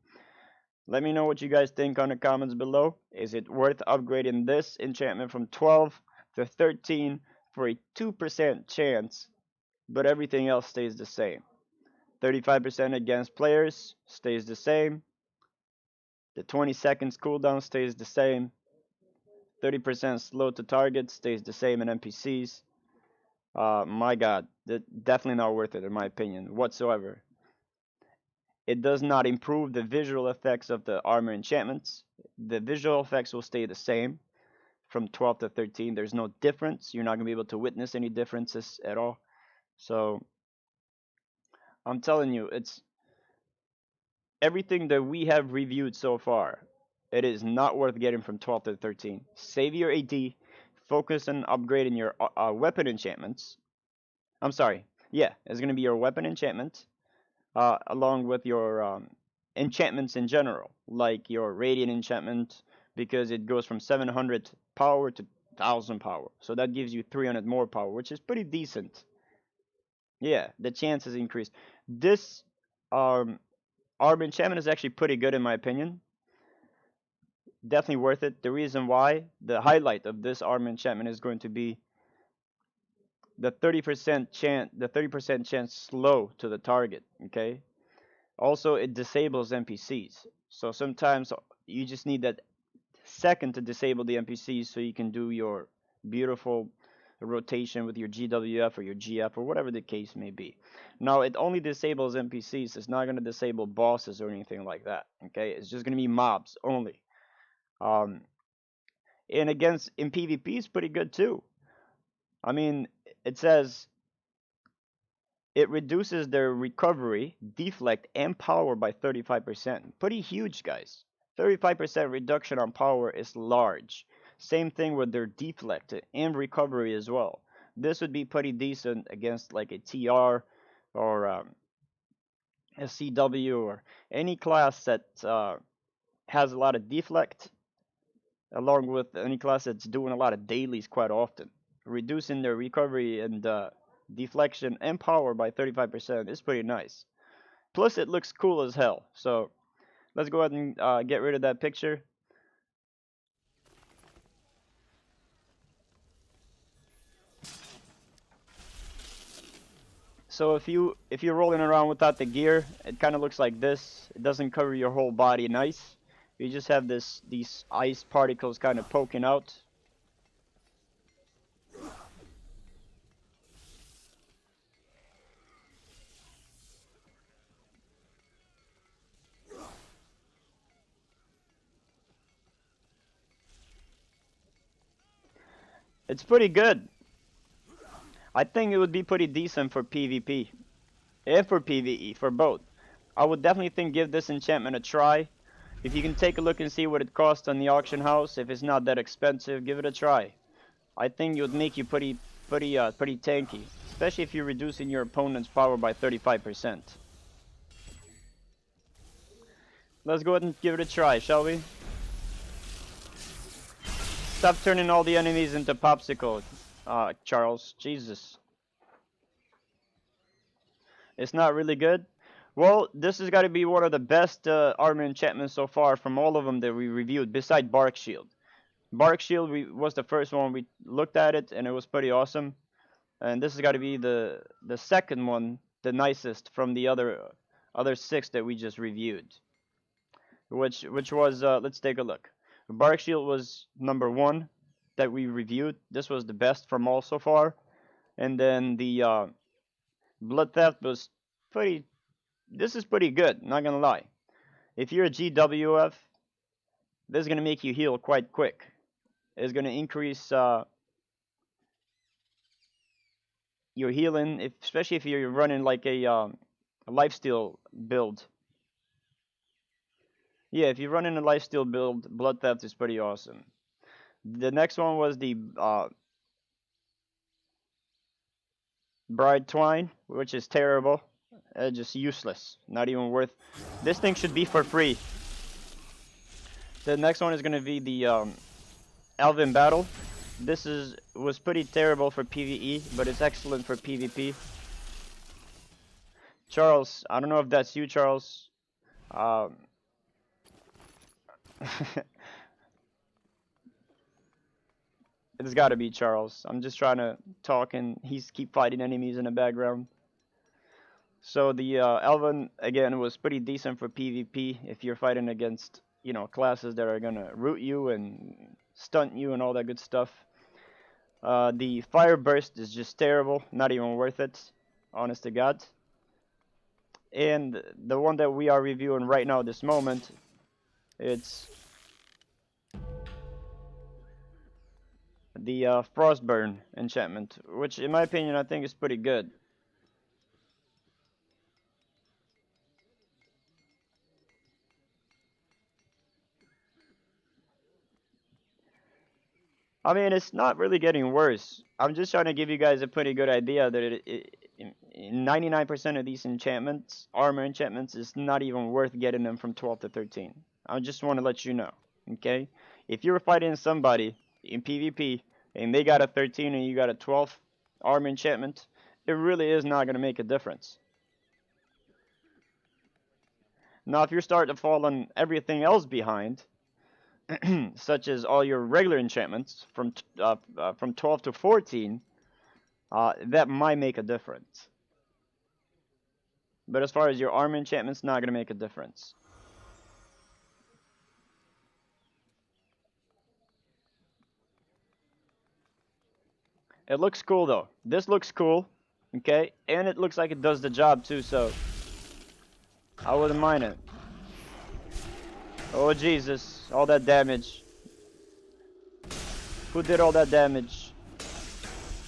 Let me know what you guys think on the comments below. Is it worth upgrading this enchantment from 12 to 13 for a 2% chance, but everything else stays the same? 35% against players stays the same. The 20 seconds cooldown stays the same. 30% slow to target stays the same in NPCs. My God, definitely not worth it in my opinion whatsoever. It does not improve the visual effects of the armor enchantments. The visual effects will stay the same from 12 to 13. There's no difference. You're not going to be able to witness any differences at all. So I'm telling you, it's everything that we have reviewed so far. It is not worth getting from 12 to 13. Save your AD. Focus on upgrading your weapon enchantments. I'm sorry. Yeah, it's going to be your weapon enchantment along with your enchantments in general, like your radiant enchantment, because it goes from 700 power to 1000 power. So that gives you 300 more power, which is pretty decent. Yeah, the chances increase. This armor enchantment is actually pretty good in my opinion. Definitely worth it. The reason why, the highlight of this armor enchantment is going to be the 30% chance slow to the target, okay? Also, it disables NPCs. So sometimes you just need that second to disable the NPCs so you can do your beautiful rotation with your GWF or your GF or whatever the case may be. Now, it only disables NPCs. It's not going to disable bosses or anything like that. Okay, it's just going to be mobs only. Um, and against in PvP, it's pretty good too. I mean, it says it reduces their recovery, deflect, and power by 35%. Pretty huge, guys. 35% reduction on power is large. Same thing with their deflect and recovery as well. This would be pretty decent against like a TR or a CW or any class that has a lot of deflect, along with any class that's doing a lot of dailies quite often. Reducing their recovery and deflection and power by 35% is pretty nice. Plus, it looks cool as hell. So let's go ahead and get rid of that picture. So if you're rolling around without the gear, it kind of looks like this. It doesn't cover your whole body nice. You just have these ice particles kind of poking out. It's pretty good. I think it would be pretty decent for PvP and for PvE, for both. I would definitely think give this enchantment a try. If you can take a look and see what it costs on the auction house, if it's not that expensive, give it a try. I think it would make you pretty tanky, especially if you're reducing your opponent's power by 35%. Let's go ahead and give it a try, shall we? Stop turning all the enemies into popsicle, Charles. Jesus. It's not really good. Well, this has got to be one of the best armor enchantments so far from all of them that we reviewed, beside Bark Shield. Bark Shield was the first one we looked at it, and it was pretty awesome. And this has got to be the second one, the nicest from the other 6 that we just reviewed. Which was let's take a look. Bark Shield was number 1 that we reviewed. This was the best from all so far. And then the Blood Theft was pretty. This is pretty good, not gonna lie. If you're a GWF, this is gonna make you heal quite quick. It's gonna increase your healing, especially if you're running like a lifesteal build. Yeah, if you're running a lifesteal build, Blood Theft is pretty awesome. The next one was the Bright Twine, which is terrible. Just useless. Not even worth. This thing should be for free. The next one is going to be the Elven Battle. This was pretty terrible for PvE, but it's excellent for PvP. Charles, I don't know if that's you, Charles. It's got to be Charles. I'm just trying to talk, and he's keep fighting enemies in the background. So the Elven, again, was pretty decent for PvP if you're fighting against, classes that are going to root you and stunt you and all that good stuff. The Fire Burst is just terrible, not even worth it, honest to God. And the one that we are reviewing right now, this moment, it's the Frostburn enchantment, which in my opinion I think is pretty good. I mean, it's not really getting worse. I'm just trying to give you guys a pretty good idea that 99% of these enchantments, armor enchantments, is not even worth getting them from 12 to 13. I just want to let you know, okay? If you're fighting somebody in PvP and they got a 13 and you got a 12 armor enchantment, it really is not going to make a difference. Now, if you're starting to fall on everything else behind, such as all your regular enchantments from 12 to 14, that might make a difference. But as far as your armor enchantment's not gonna make a difference. It looks cool though. This looks cool, okay? And it looks like it does the job too, so I wouldn't mind it. Oh Jesus, all that damage. Who did all that damage?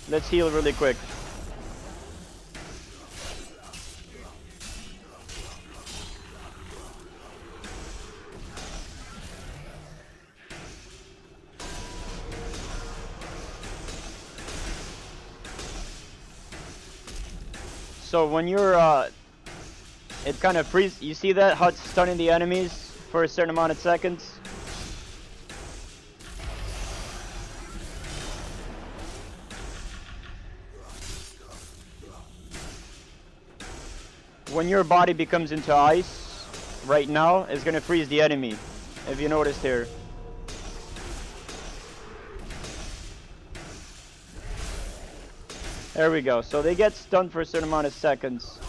Let's heal really quick. So when you're, it kind of freezes. You see that? How it's stunning the enemies for a certain amount of seconds? When your body becomes into ice, right now, it's gonna freeze the enemy. If you noticed here. There we go. So they get stunned for a certain amount of seconds.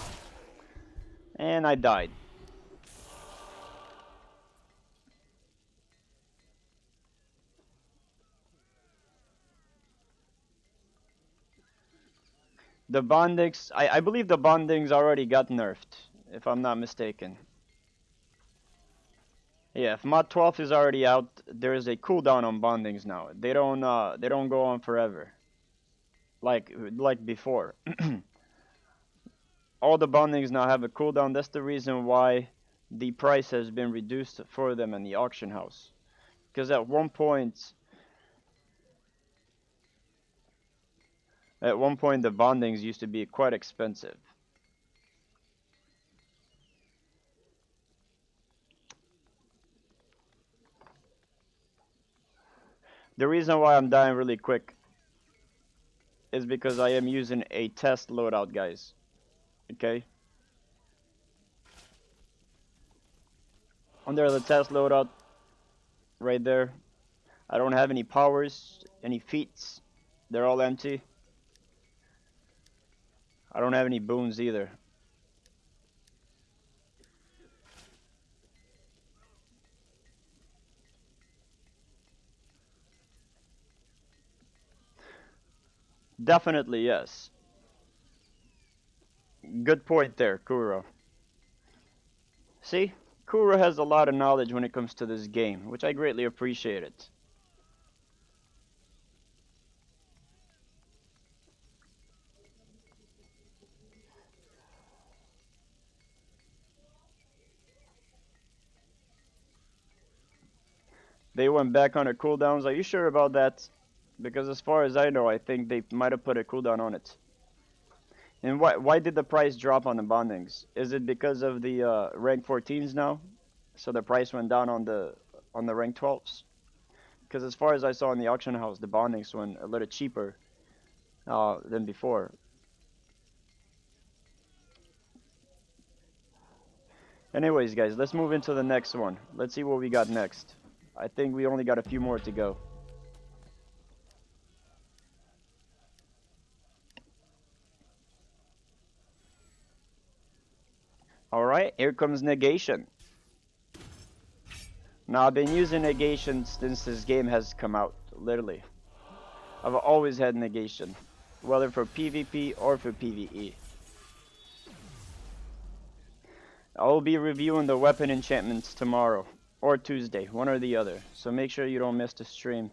And I died. The bondings, I believe the bondings already got nerfed, if I'm not mistaken. Yeah, if mod 12 is already out, there is a cooldown on bondings now. They don't go on forever. Like before. All the bondings now have a cooldown. That's the reason why the price has been reduced for them in the auction house. Because at one point the bondings used to be quite expensive. The reason why I'm dying really quick is because I am using a test loadout, guys. Okay? Under the test loadout, right there, I don't have any powers, any feats. They're all empty. I don't have any boons either. Definitely, yes. Good point there, Kuro. See? Kuro has a lot of knowledge when it comes to this game, which I greatly appreciate it. They went back on their cooldowns. Are you sure about that? Because as far as I know, I think they might have put a cooldown on it. And why did the price drop on the bondings? Is it because of the rank 14s now? So the price went down on the rank 12s? Because as far as I saw in the auction house, the bondings went a little cheaper than before. Anyways, guys, let's move into the next one. Let's see what we got next. I think we only got a few more to go. Alright, here comes Negation. Now, I've been using Negation since this game has come out, literally. I've always had Negation, whether for PvP or for PvE. I'll be reviewing the weapon enchantments tomorrow, or Tuesday, one or the other. So make sure you don't miss the stream.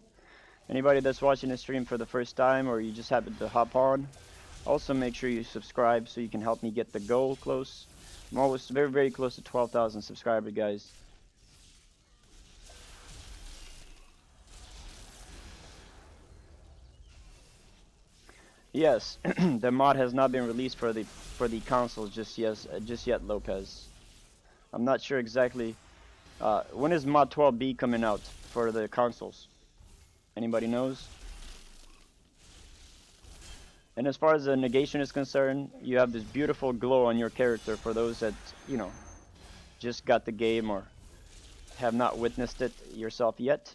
Anybody that's watching the stream for the first time, or you just happen to hop on, also make sure you subscribe so you can help me get the goal close. I'm always very, very close to 12,000 subscribers, guys. Yes, the mod has not been released for the consoles just yet, Lopez. I'm not sure exactly. When is mod 12B coming out for the consoles? Anybody knows? And as far as the negation is concerned, you have this beautiful glow on your character for those that, you know, just got the game or have not witnessed it yourself yet.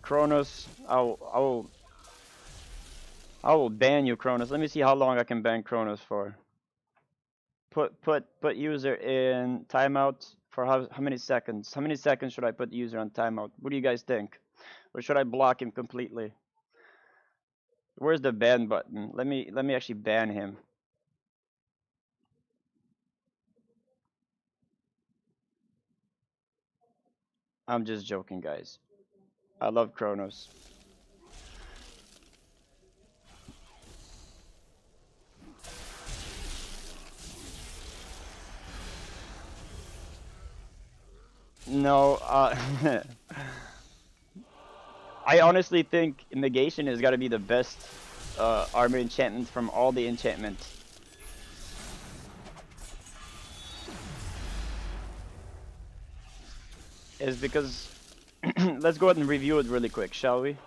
Kronos, I will ban you, Kronos. Let me see how long I can ban Kronos for. Put user in timeout for how many seconds? How many seconds should I put the user on timeout? What do you guys think? Or should I block him completely? Where's the ban button? Let me actually ban him. I'm just joking, guys. I love Kronos. No, I honestly think Negation has got to be the best armor enchantment from all the enchantments. Is because let's go ahead and review it really quick, shall we?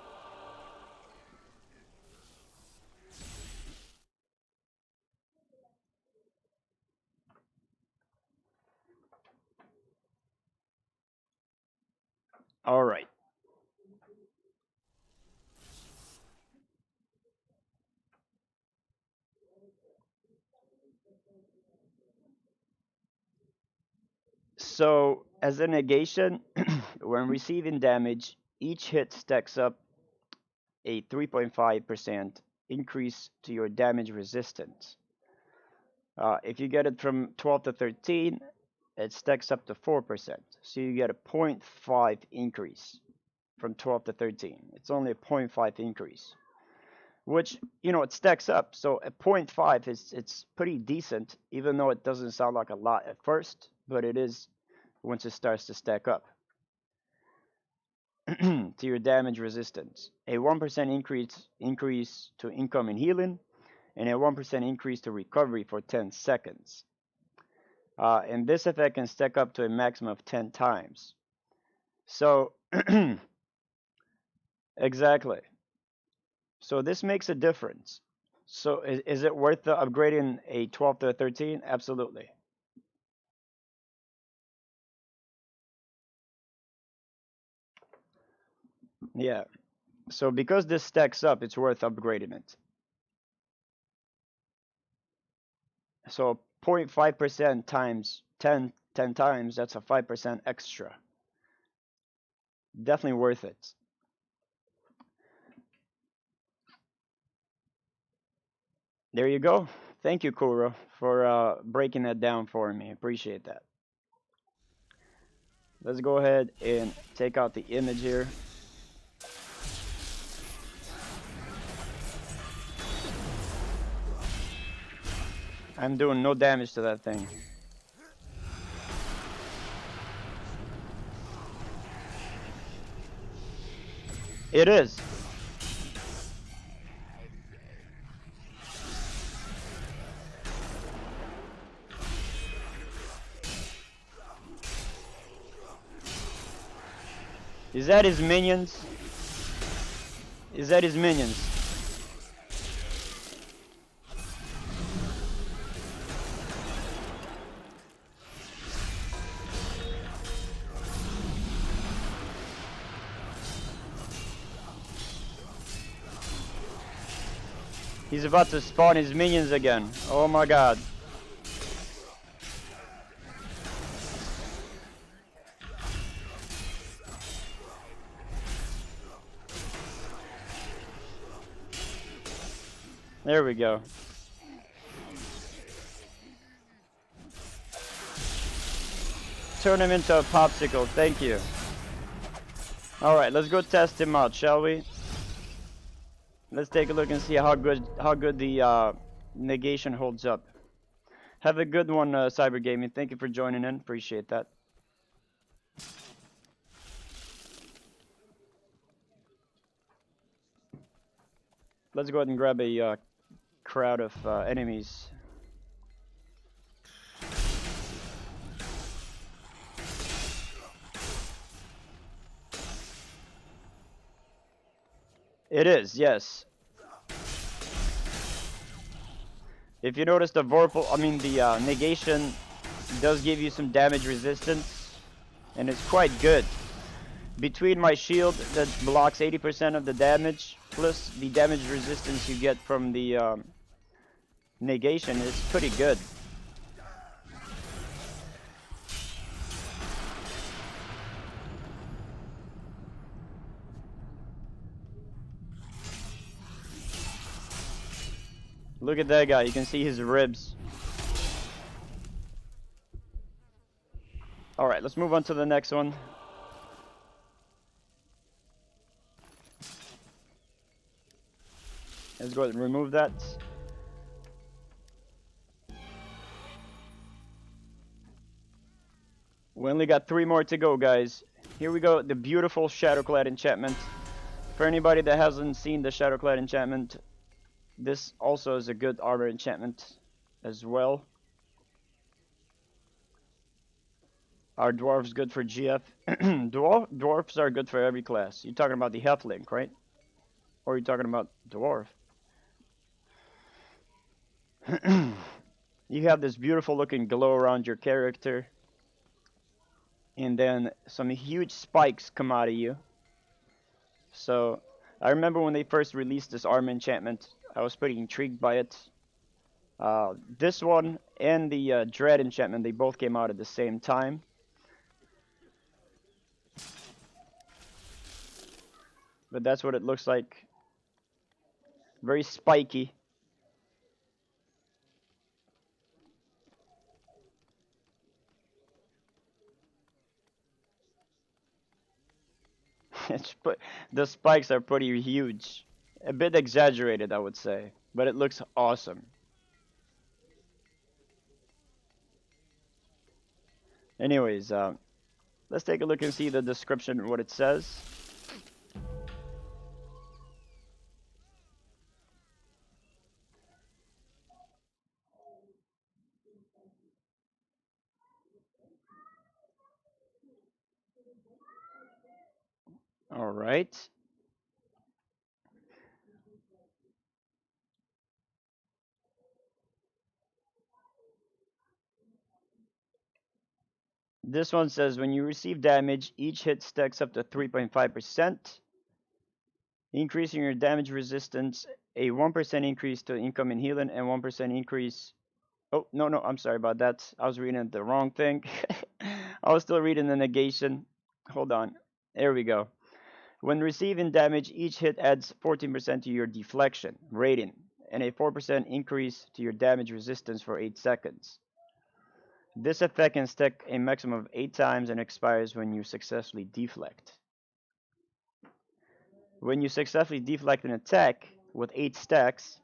All right. So, as a negation, when receiving damage, each hit stacks up a 3.5% increase to your damage resistance. If you get it from 12 to 13, it stacks up to 4%. So you get a 0.5 increase from 12 to 13. It's only a 0.5 increase, which, you know, it stacks up. So a 0.5 it's pretty decent, even though it doesn't sound like a lot at first, but it is once it starts to stack up to your damage resistance. A 1% increase to incoming healing, and a 1% increase to recovery for 10 seconds. And this effect can stack up to a maximum of 10 times. So, exactly. So this makes a difference. So is it worth the upgrading a 12 to a 13? Absolutely. Yeah. So because this stacks up, it's worth upgrading it. So 0.5% times 10 times, that's a 5% extra. Definitely worth it. There you go. Thank you, Kuro, for breaking that down for me. Appreciate that. Let's go ahead and take out the image here. I'm doing no damage to that thing. It is. Is that his minions? Is that his minions? He's about to spawn his minions again. Oh my god. There we go. Turn him into a popsicle, thank you. Alright, let's go test him out, shall we? Let's take a look and see how good the negation holds up. Have a good one, Cyber Gaming. Thank you for joining in. Appreciate that. Let's go ahead and grab a crowd of enemies. It is, yes. If you notice, the negation does give you some damage resistance, and it's quite good. between my shield that blocks 80% of the damage plus the damage resistance you get from the negation is pretty good. Look at that guy, you can see his ribs. Alright, let's move on to the next one. Let's go ahead and remove that. We only got 3 more to go, guys. Here we go, the beautiful Shadowclad enchantment. For anybody that hasn't seen the Shadowclad enchantment, this also is a good armor enchantment as well. Are dwarves good for GF? Dwarves are good for every class. You're talking about the Halfling, right? Or are you talking about dwarf? You have this beautiful looking glow around your character. And then some huge spikes come out of you. So, I remember when they first released this armor enchantment, I was pretty intrigued by it. This one and the Dread enchantment, they both came out at the same time. But that's what it looks like. Very spiky. The spikes are pretty huge. A bit exaggerated, I would say. But it looks awesome. Anyways, let's take a look and see the description, what it says. All right. This one says when you receive damage, each hit stacks up to 3.5%, increasing your damage resistance, a 1% increase to incoming healing, and 1% increase. Oh, no, I'm sorry about that. I was reading the wrong thing. I was still reading the negation. Hold on. There we go. When receiving damage, each hit adds 14% to your deflection rating and a 4% increase to your damage resistance for 8 seconds. This effect can stack a maximum of 8 times and expires when you successfully deflect. When you successfully deflect an attack with 8 stacks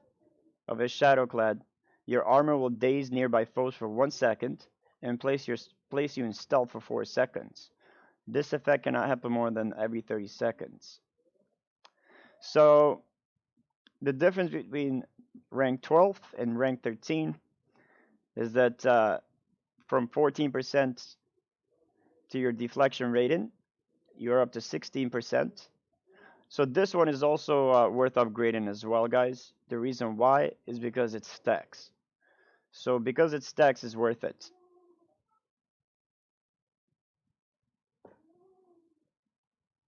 of a Shadowclad, your armor will daze nearby foes for 1 second and place you in stealth for 4 seconds. This effect cannot happen more than every 30 seconds. So, the difference between rank 12 and rank 13 is that from 14% to your deflection rating, you're up to 16%. So this one is also worth upgrading as well, guys. The reason why is because it stacks. So because it stacks is worth it.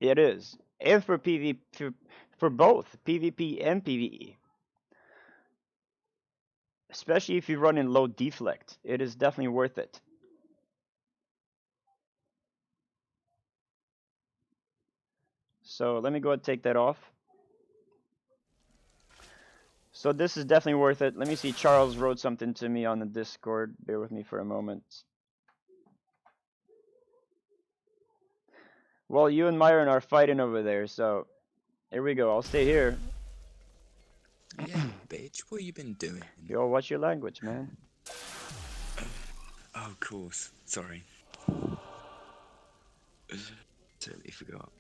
It is. And for PvP, for both PvP and PvE. Especially if you run in low deflect, it is definitely worth it. So let me go ahead and take that off. So this is definitely worth it. Let me see, Charles wrote something to me on the Discord. Bear with me for a moment. Well, you and Myron are fighting over there, so here we go. I'll stay here. Yeah, bitch, what you been doing? Yo, watch your language, man. Oh, of course. Sorry. Totally forgot.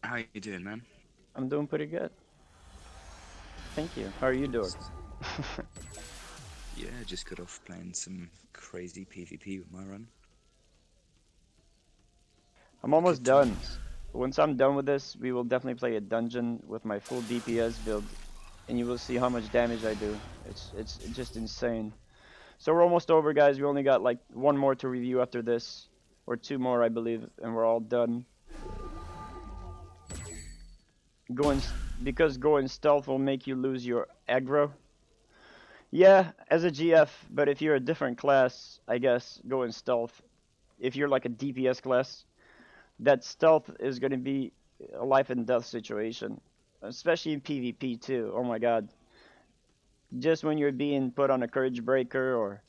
How you doing, man? I'm doing pretty good. Thank you. How are you doing? Yeah, just got off playing some crazy PvP with my run. I'm almost Good done. times. Once I'm done with this, we will definitely play a dungeon with my full DPS build, and you will see how much damage I do. It's just insane. So we're almost over, guys. We only got like 1 more to review after this, or 2 more, I believe, and we're all done. going because going stealth will make you lose your aggro. Yeah, as a GF, but if you're a different class, I guess going stealth. If you're like a DPS class, that stealth is going to be a life and death situation, especially in PvP too. Oh my god. Just when you're being put on a courage breaker or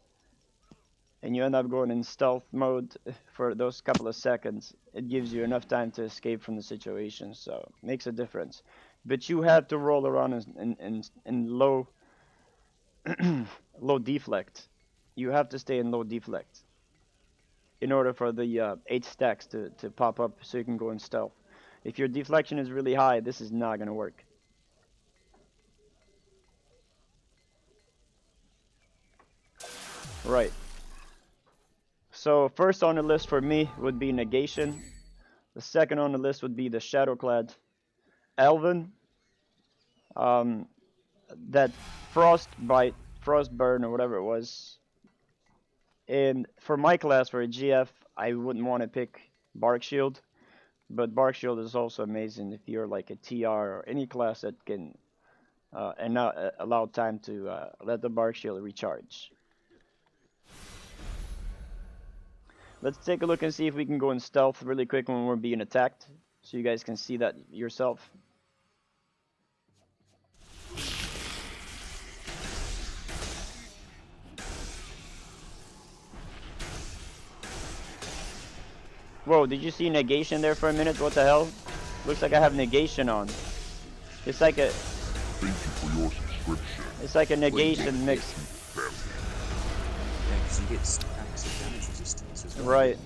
and you end up going in stealth mode for those couple of seconds, it gives you enough time to escape from the situation, so it makes a difference. But you have to roll around in low low deflect. You have to stay in low deflect in order for the 8 stacks to pop up so you can go in stealth. If your deflection is really high, this is not going to work. Right. So first on the list for me would be Negation. The second on the list would be the Clad Elven. That Frostburn or whatever it was. And for my class, for a GF, I wouldn't want to pick Bark Shield. But Bark Shield is also amazing if you're like a TR or any class that can and not allow time to let the Bark Shield recharge. Let's take a look and see if we can go in stealth really quick when we're being attacked, so you guys can see that yourself. Whoa, did you see Negation there for a minute? What the hell? Looks like I have Negation on. It's like a... Thank you for your subscription. It's like a Negation mix. Yeah, because you get stacks of damage resistance as well. Right.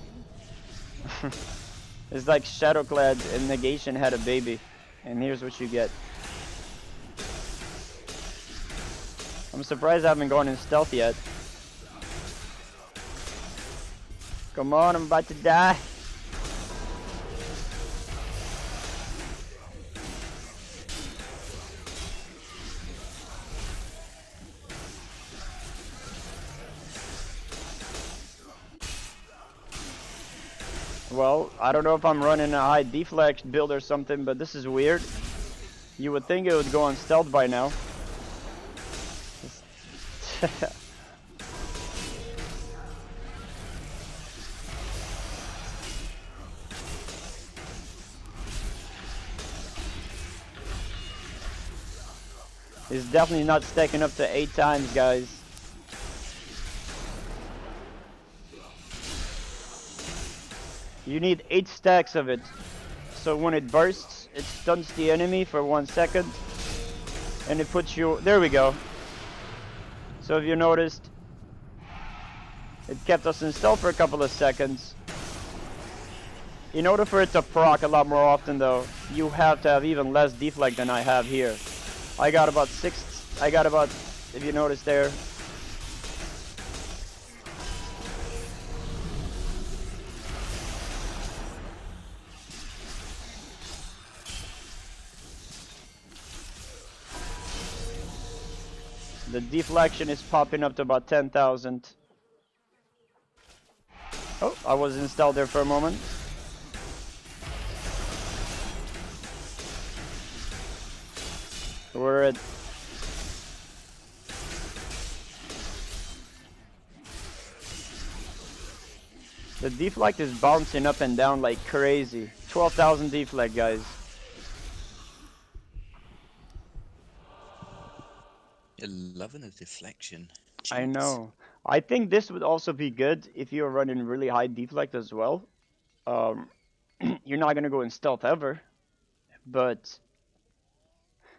It's like Shadowclad and Negation had a baby. And here's what you get. I'm surprised I haven't gone in stealth yet. Come on, I'm about to die. Well, I don't know if I'm running a high deflect build or something, but this is weird. You would think it would go on stealth by now. It's definitely not stacking up to 8 times, guys. You need 8 stacks of it. So when it bursts, it stuns the enemy for 1 second. And it puts you... There we go. So if you noticed, it kept us in stealth for a couple of seconds. In order for it to proc a lot more often though, you have to have even less deflect than I have here. I got about 6... I got about... If you notice there... The deflection is popping up to about 10,000. Oh, I was installed there for a moment. We're at... The deflect is bouncing up and down like crazy. 12,000 deflect, guys. 11 of deflection. I Jeez. know. I think this would also be good if you're running really high deflect as well. You're not gonna go in stealth ever, but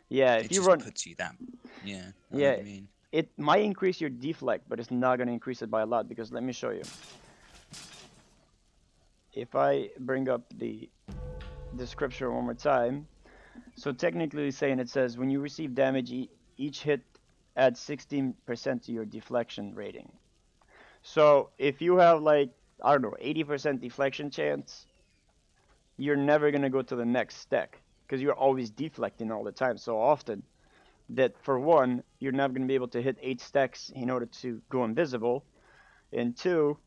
yeah, if It you just run, puts you that. Yeah. I know yeah, what you mean. it might increase your deflect, but it's not gonna increase it by a lot because let me show you. If I bring up the description one more time, so technically saying it says when you receive damage, each hit adds 16% to your deflection rating. So if you have like, I don't know, 80% deflection chance, you're never gonna go to the next stack because you're always deflecting all the time so often that for one, you're never gonna be able to hit 8 stacks in order to go invisible, and 2,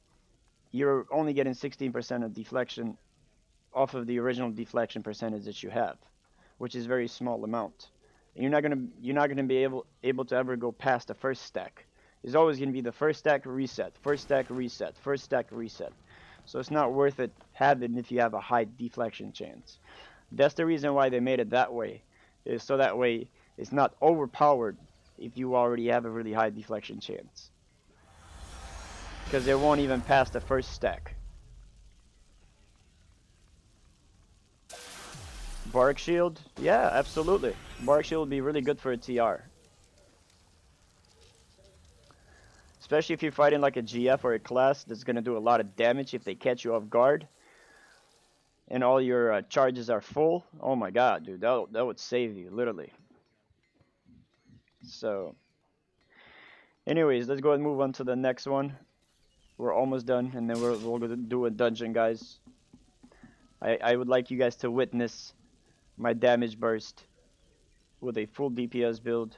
you're only getting 16% of deflection off of the original deflection percentage that you have. which is very small amount. You're not gonna be able to ever go past the first stack. It's always gonna be the first stack reset, first stack reset, first stack reset. So it's not worth it having if you have a high deflection chance. That's the reason why they made it that way, is so that way it's not overpowered if you already have a really high deflection chance. Because it won't even pass the first stack. Bark Shield? Yeah, absolutely. Bark Shield would be really good for a TR. Especially if you're fighting like a GF or a class that's going to do a lot of damage if they catch you off guard. And all your charges are full. Oh my god, dude. That would save you, literally. So, anyways, let's go and move on to the next one. We're almost done, and then we'll go to do a dungeon, guys. I would like you guys to witness my damage burst with a full DPS build.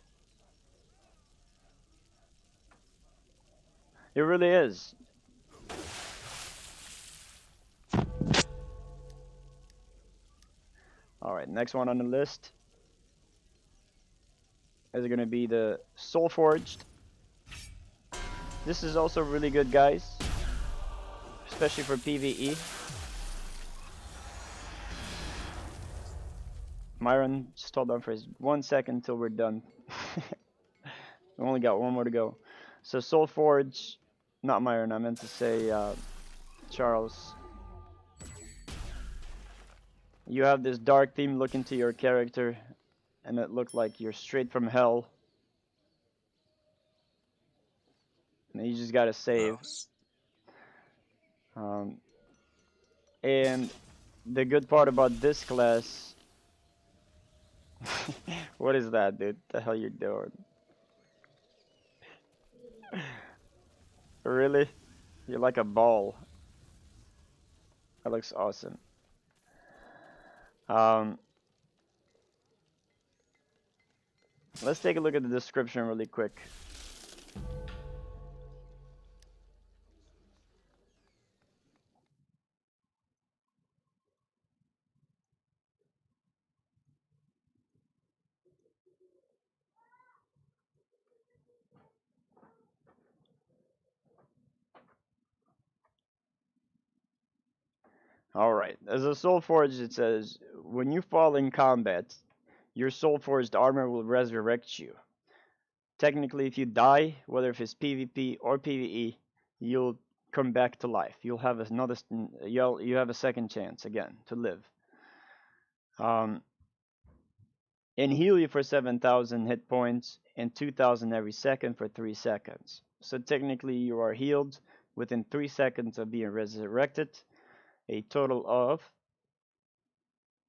It really is. Alright, next one on the list is going to be the Soul Forged. This is also really good, guys, especially for PvE. Myron, just hold on for 1 second until we're done. We only got one more to go. So Soul Forge, not Myron, I meant to say Charles. You have this dark theme look into your character, and it looked like you're straight from hell. And you just gotta save. And the good part about this class... What is that, dude? The hell you doing? Really? You're like a ball. That looks awesome. Let's take a look at the description really quick. Alright, as a Soul Forged, it says, when you fall in combat, your Soul Forged armor will resurrect you. Technically, if you die, whether if it's PvP or PvE, you'll come back to life. You'll have another, you have a second chance again to live. And heal you for 7,000 hit points and 2,000 every second for 3 seconds. So technically, you are healed within 3 seconds of being resurrected. A total of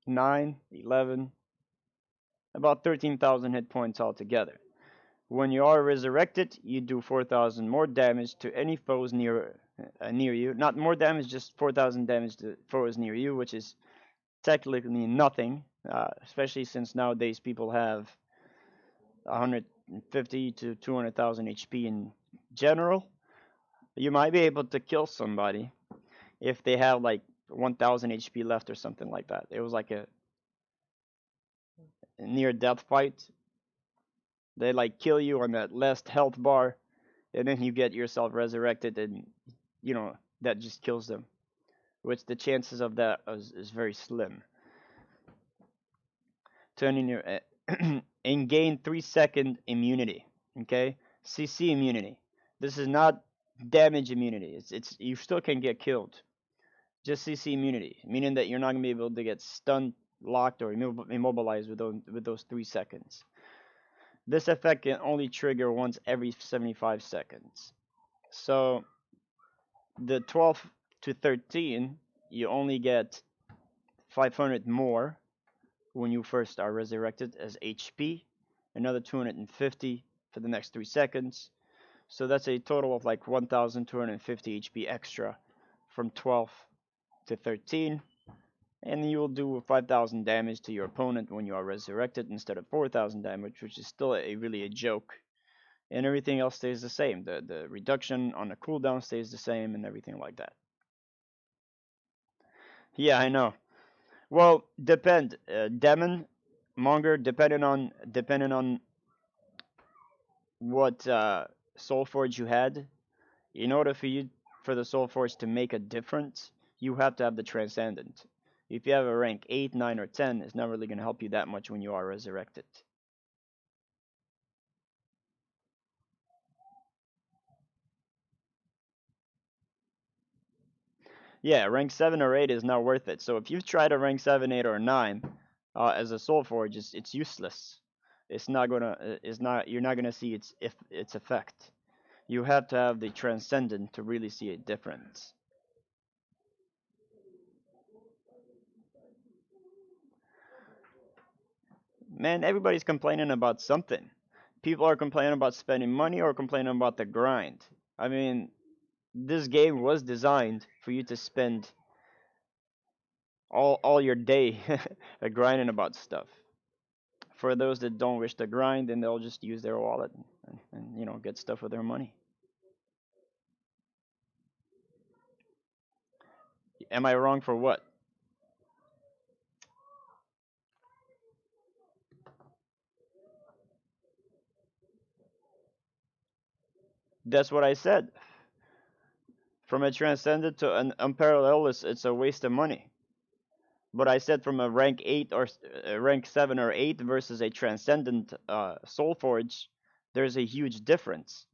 9, 11, about 13,000 hit points altogether. When you are resurrected, you do 4,000 more damage to any foes near you. Not more damage, just 4,000 damage to foes near you, which is technically nothing, especially since nowadays people have 150 to 200,000 HP in general. You might be able to kill somebody if they have like 1,000 HP left or something like that. It was like a near death fight. They like kill you on that last health bar, and then you get yourself resurrected, and you know that just kills them, which the chances of that is very slim. Turning your and gain 3-second immunity. Okay, CC immunity. This is not damage immunity. It's you still can get killed. Just CC immunity, meaning that you're not gonna be able to get stunned, locked, or immobilized with those 3 seconds. This effect can only trigger once every 75 seconds. So the 12 to 13, you only get 500 more when you first are resurrected as HP, another 250 for the next 3 seconds. So that's a total of like 1,250 HP extra from 12 to 13. And you will do 5,000 damage to your opponent when you are resurrected instead of 4,000 damage, which is still really a joke. And everything else stays the same. The reduction on the cooldown stays the same and everything like that. Yeah, I know. Well, depend. Demon, Monger, depending on what soul forge you had, in order for the soul forge to make a difference, you have to have the transcendent. If you have a rank 8, 9, or 10, it's not really going to help you that much when you are resurrected. Yeah, rank 7 or 8 is not worth it. So if you've tried a rank 7, 8, or 9 as a soul forge, it's useless. It's not gonna. It's not. You're not gonna see its effect. You have to have the transcendent to really see a difference. Man, everybody's complaining about something. People are complaining about spending money or complaining about the grind. I mean, this game was designed for you to spend all your day grinding about stuff. For those that don't wish to grind, then they'll just use their wallet and you know, get stuff with their money. Am I wrong for what? That's what I said. From a transcendent to an unparalleled, it's a waste of money. But I said from a rank 8 or rank 7 or 8 versus a transcendent soul forge, there's a huge difference.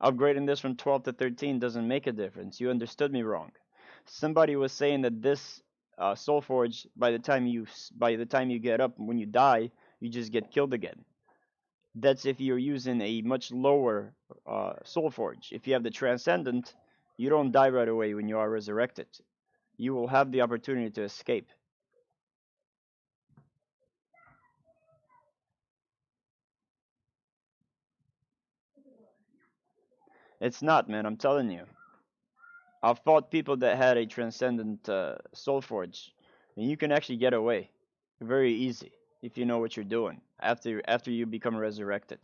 Upgrading this from 12 to 13 doesn't make a difference. You understood me wrong. Somebody was saying that this soul forge, by the time you get up, when you die, you just get killed again. That's if you're using a much lower soul forge. If you have the transcendent, you don't die right away when you are resurrected. You will have the opportunity to escape. It's not, man. I'm telling you. I've fought people that had a transcendent soul forge, and you can actually get away very easy if you know what you're doing after you become resurrected.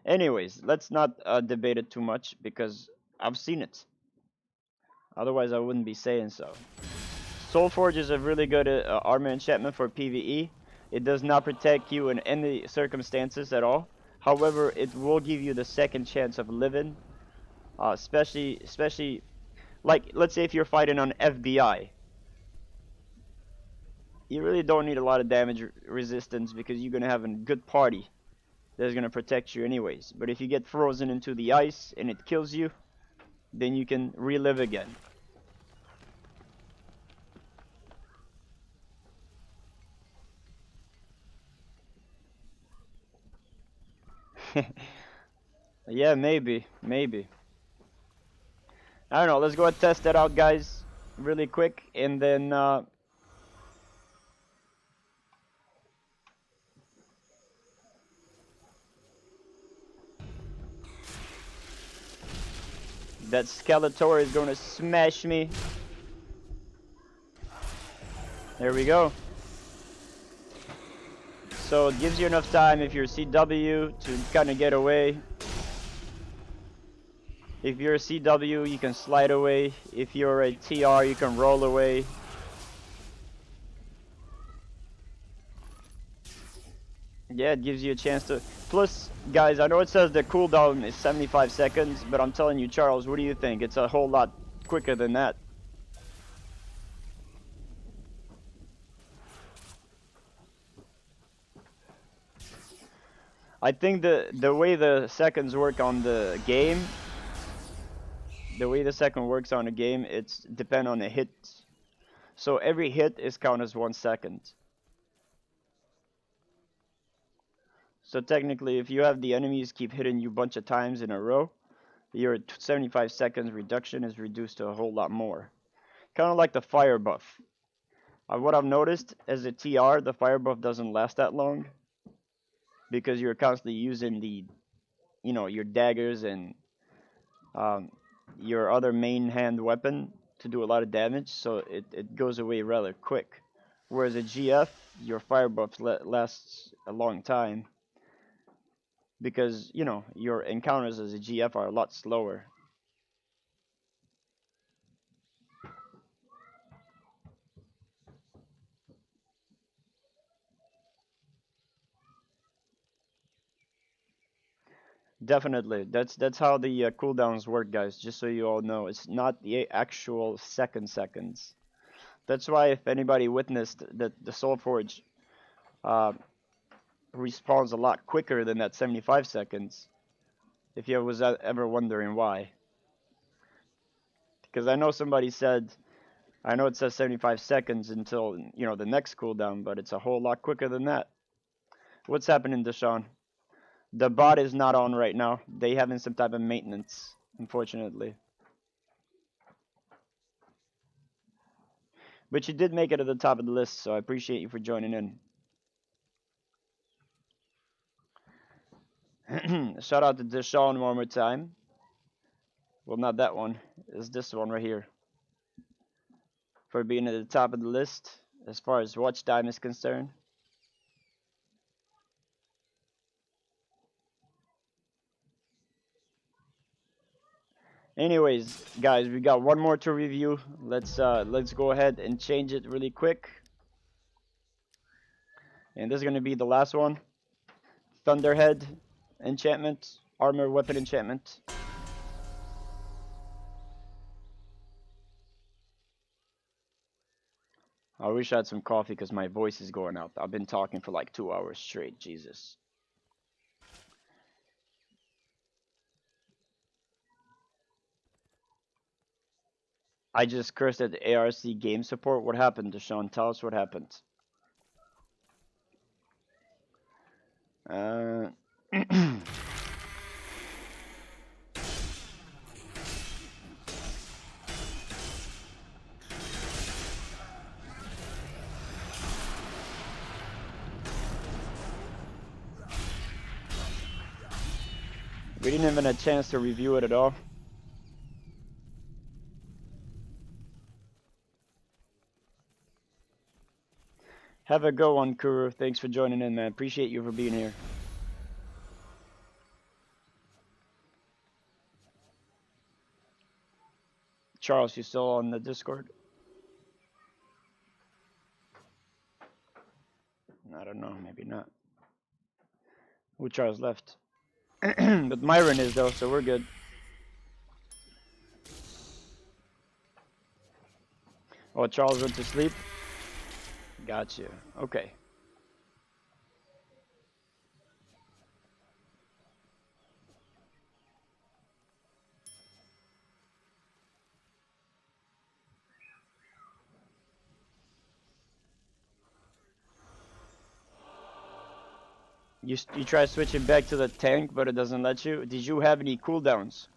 Anyways, let's not debate it too much because I've seen it. Otherwise, I wouldn't be saying so. Soul Forge is a really good armor enchantment for PvE. It does not protect you in any circumstances at all. However, it will give you the second chance of living. Especially, like, let's say if you're fighting on FBI. You really don't need a lot of damage resistance because you're going to have a good party that's going to protect you anyways. But if you get frozen into the ice and it kills you, then you can relive again. Yeah, maybe. I don't know, let's go and test that out, guys, really quick, and then that Skeletor is going to smash me. There we go. So it gives you enough time if you're CW to kind of get away. If you're a CW, you can slide away. If you're a TR, you can roll away. Yeah, it gives you a chance to... Plus, guys, I know it says the cooldown is 75 seconds, but I'm telling you, Charles, what do you think? It's a whole lot quicker than that. I think the way the seconds work on the game, the way the second works on a game, it's depend on the hit. So every hit is counted as 1 second. So technically, if you have the enemies keep hitting you a bunch of times in a row, your 75 seconds reduction is reduced to a whole lot more. Kind of like the fire buff. What I've noticed as a TR, the fire buff doesn't last that long because you're constantly using the, you know, your daggers and your other main hand weapon to do a lot of damage, so it goes away rather quick. Whereas a GF, your fire buff lasts a long time because, you know, your encounters as a GF are a lot slower. Definitely. That's how the cooldowns work, guys. Just so you all know, it's not the actual seconds. That's why if anybody witnessed that the Soulforge uh, respawns a lot quicker than that 75 seconds, if you was ever wondering why. Because I know somebody said, I know it says 75 seconds until, you know, the next cooldown, but it's a whole lot quicker than that. What's happening, Deshaun? The bot is not on right now. They having some type of maintenance, unfortunately. But you did make it to the top of the list, so I appreciate you for joining in. Shout out to Deshaun one more time. Well, not that one. It's this one right here. For being at the top of the list as far as watch time is concerned. Anyways, guys, we got one more to review. Let's go ahead and change it really quick. And this is gonna be the last one. Thunderhead enchantment, armor weapon enchantment. I wish I had some coffee because my voice is going out. I've been talking for like 2 hours straight. Jesus. I just cursed at the ARC game support. What happened, Deshaun? Tell us what happened. We didn't even have a chance to review it at all. Have a good one, Kuru. Thanks for joining in, man. Appreciate you for being here. Charles, you still on the Discord? I don't know, maybe not. Oh, Charles left. But Myron is though, so we're good. Oh, Charles went to sleep? Gotcha. Okay. You try switching back to the tank, but it doesn't let you. Did you have any cooldowns?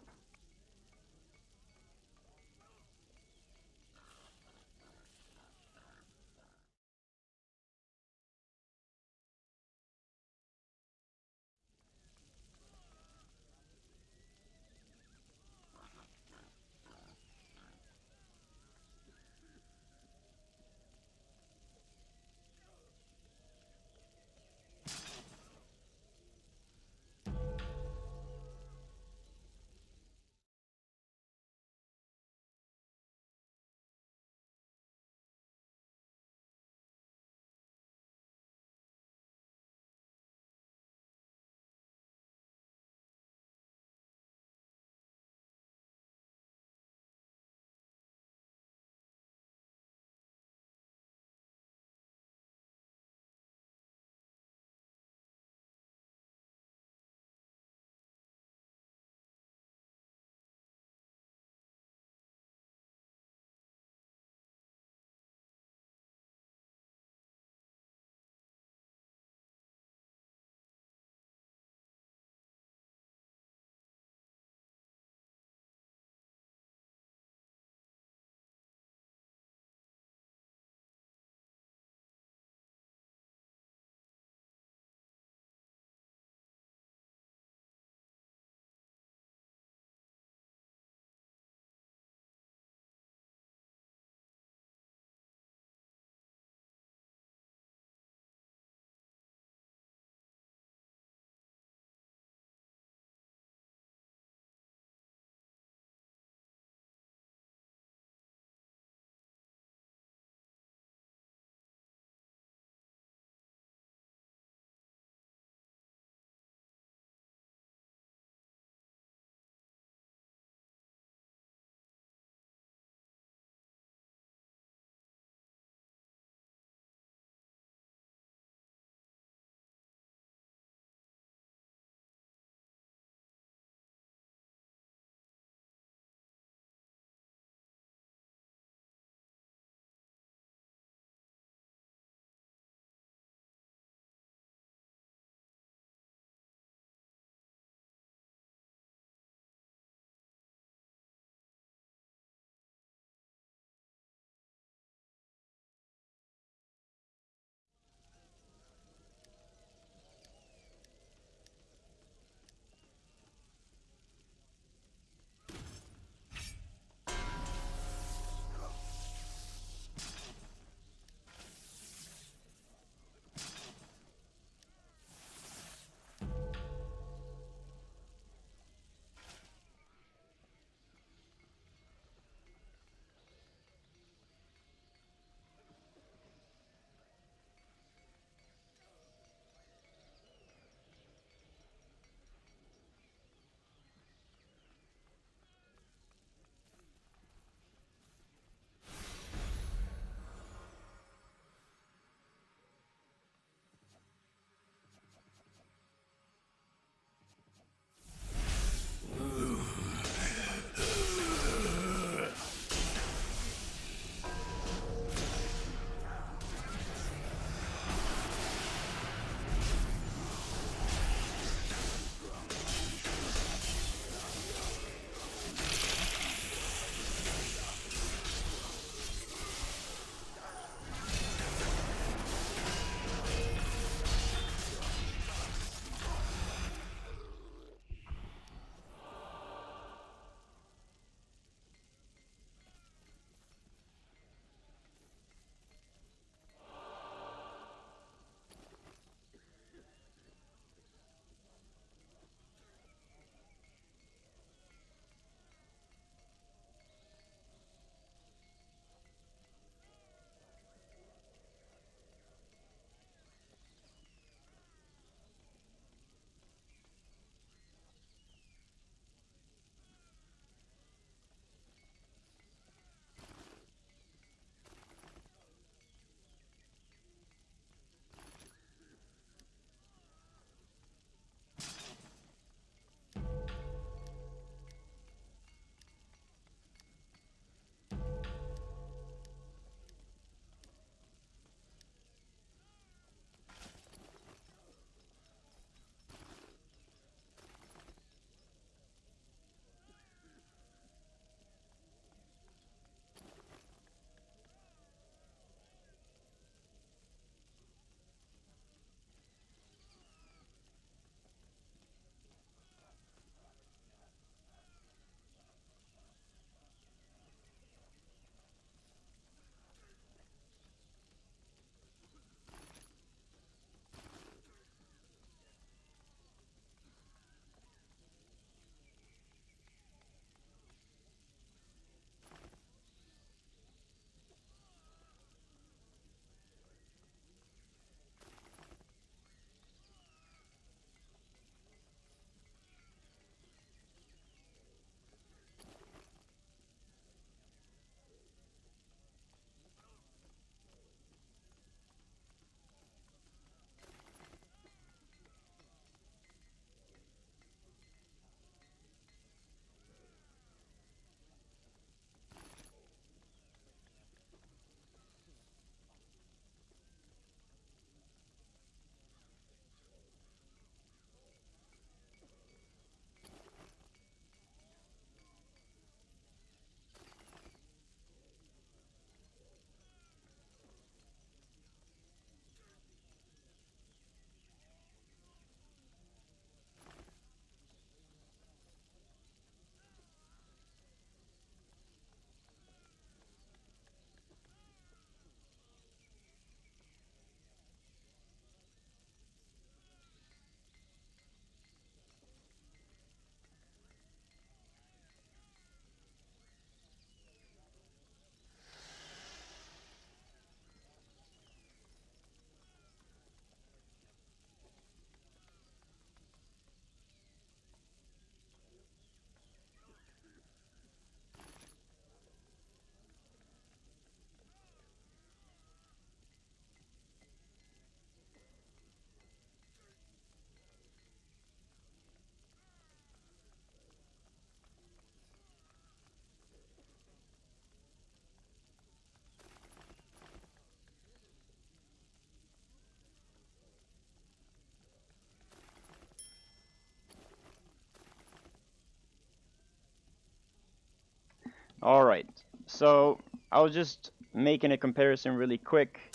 Alright, so I was just making a comparison really quick.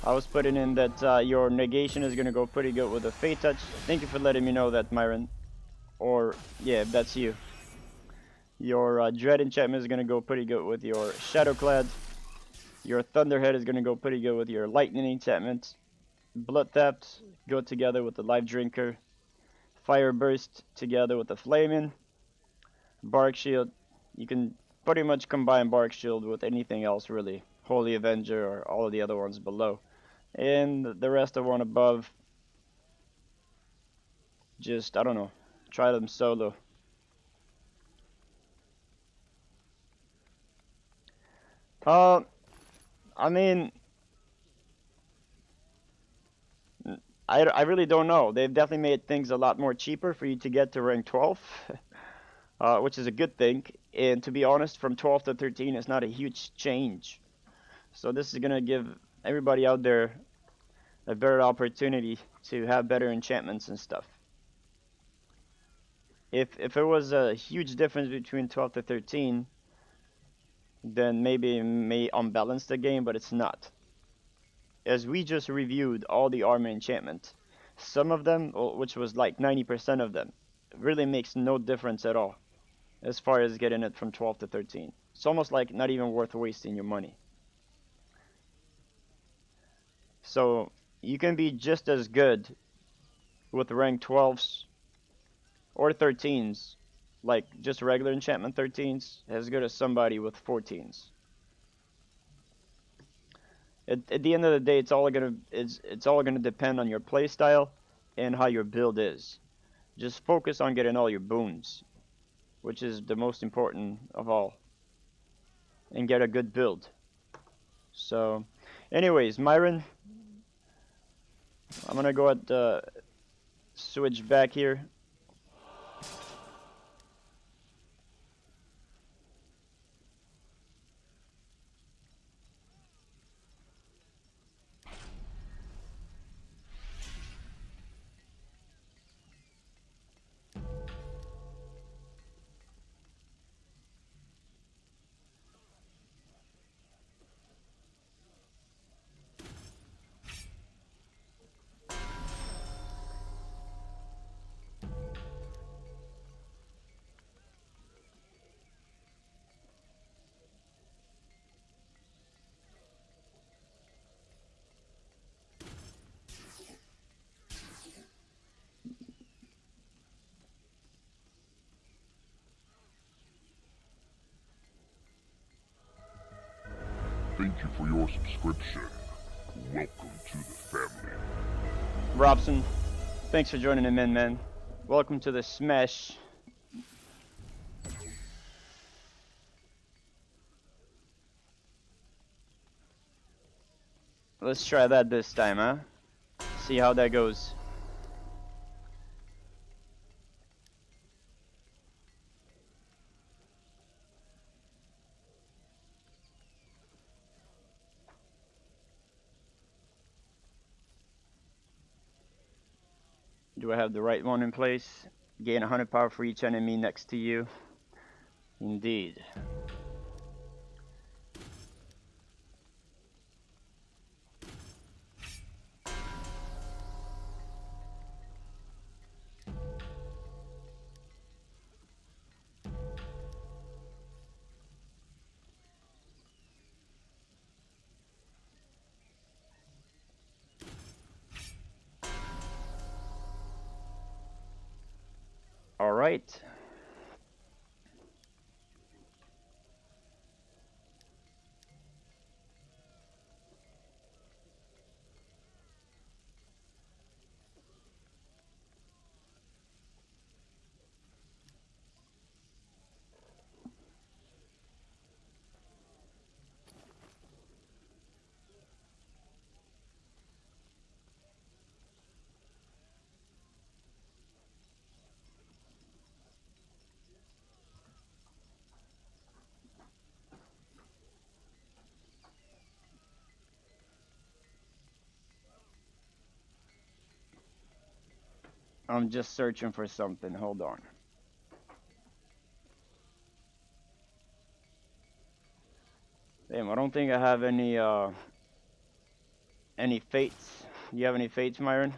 I was putting in that your negation is gonna go pretty good with a Fate Touch. Thank you for letting me know that, Myron. Or, yeah, if that's you. Your Dread enchantment is gonna go pretty good with your Shadow Clad. Your Thunderhead is gonna go pretty good with your Lightning enchantment. Blood Theft go together with the Life Drinker. Fire Burst together with the Flaming. Bark Shield, you can pretty much combine Bark Shield with anything else really. Holy Avenger or all of the other ones below. And the rest of one above, just, I don't know, try them solo. I mean, I really don't know. They've definitely made things a lot more cheaper for you to get to rank 12, which is a good thing. And to be honest, from 12 to 13 is not a huge change. So this is going to give everybody out there a better opportunity to have better enchantments and stuff. If it was a huge difference between 12 to 13, then maybe it may unbalance the game, but it's not. As we just reviewed all the armor enchantment, some of them, which was like 90% of them, really makes no difference at all as far as getting it from 12 to 13. It's almost like not even worth wasting your money. So you can be just as good with rank 12s or 13s, like just regular enchantment 13s, as good as somebody with 14s. At the end of the day, it's all gonna depend on your playstyle and how your build is. Just focus on getting all your boons, which is the most important of all, and get a good build. So, anyways, Myron, I'm gonna go ahead switch back here. Thank you for your subscription. Welcome to the family. Robson, thanks for joining him in, man. Welcome to the Smash. Let's try that this time, huh? See how that goes. Do I have the right one in place? Gain 100 power for each enemy next to you. Indeed. All right. I'm just searching for something. Hold on. Damn, I don't think I have any fates. Do you have any fates, Myron?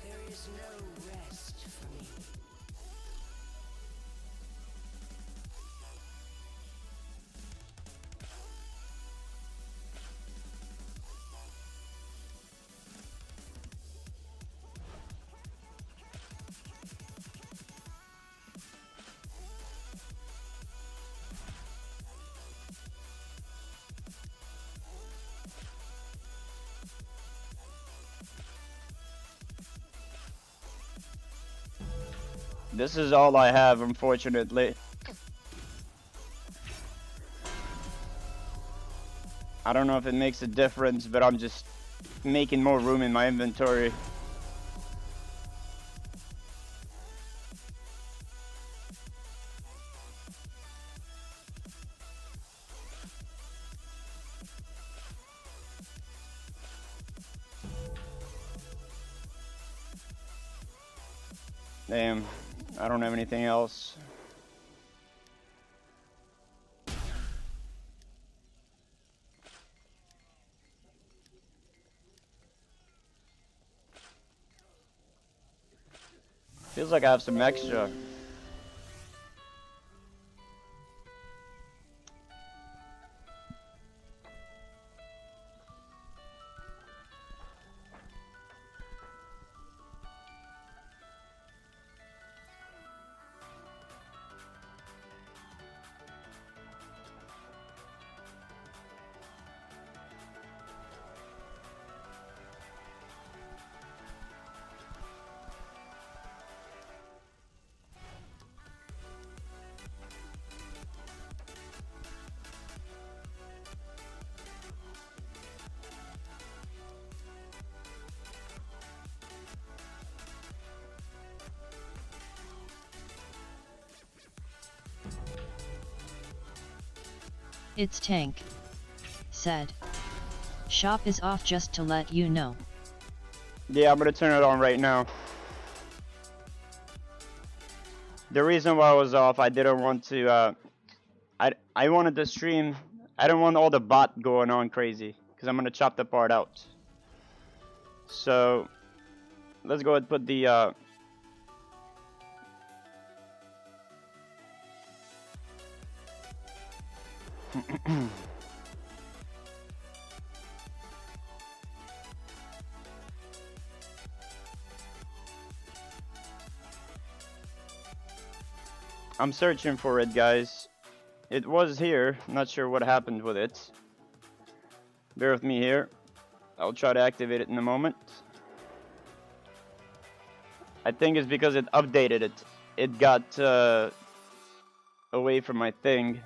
There is no rest for me. This is all I have, unfortunately. I don't know if it makes a difference, but I'm just making more room in my inventory. Damn, I don't have anything else. Feels like I have some extra. It's Tank. Said. Shop is off just to let you know. Yeah, I'm gonna turn it on right now. The reason why I was off, I didn't want to, I wanted to stream, I didn't want all the bot going on crazy, because I'm gonna chop the part out. So, let's go ahead and put the, I'm searching for it, guys. It was here. Not sure what happened with it. Bear with me here. I'll try to activate it in a moment. I think it's because it updated it. It got away from my thing.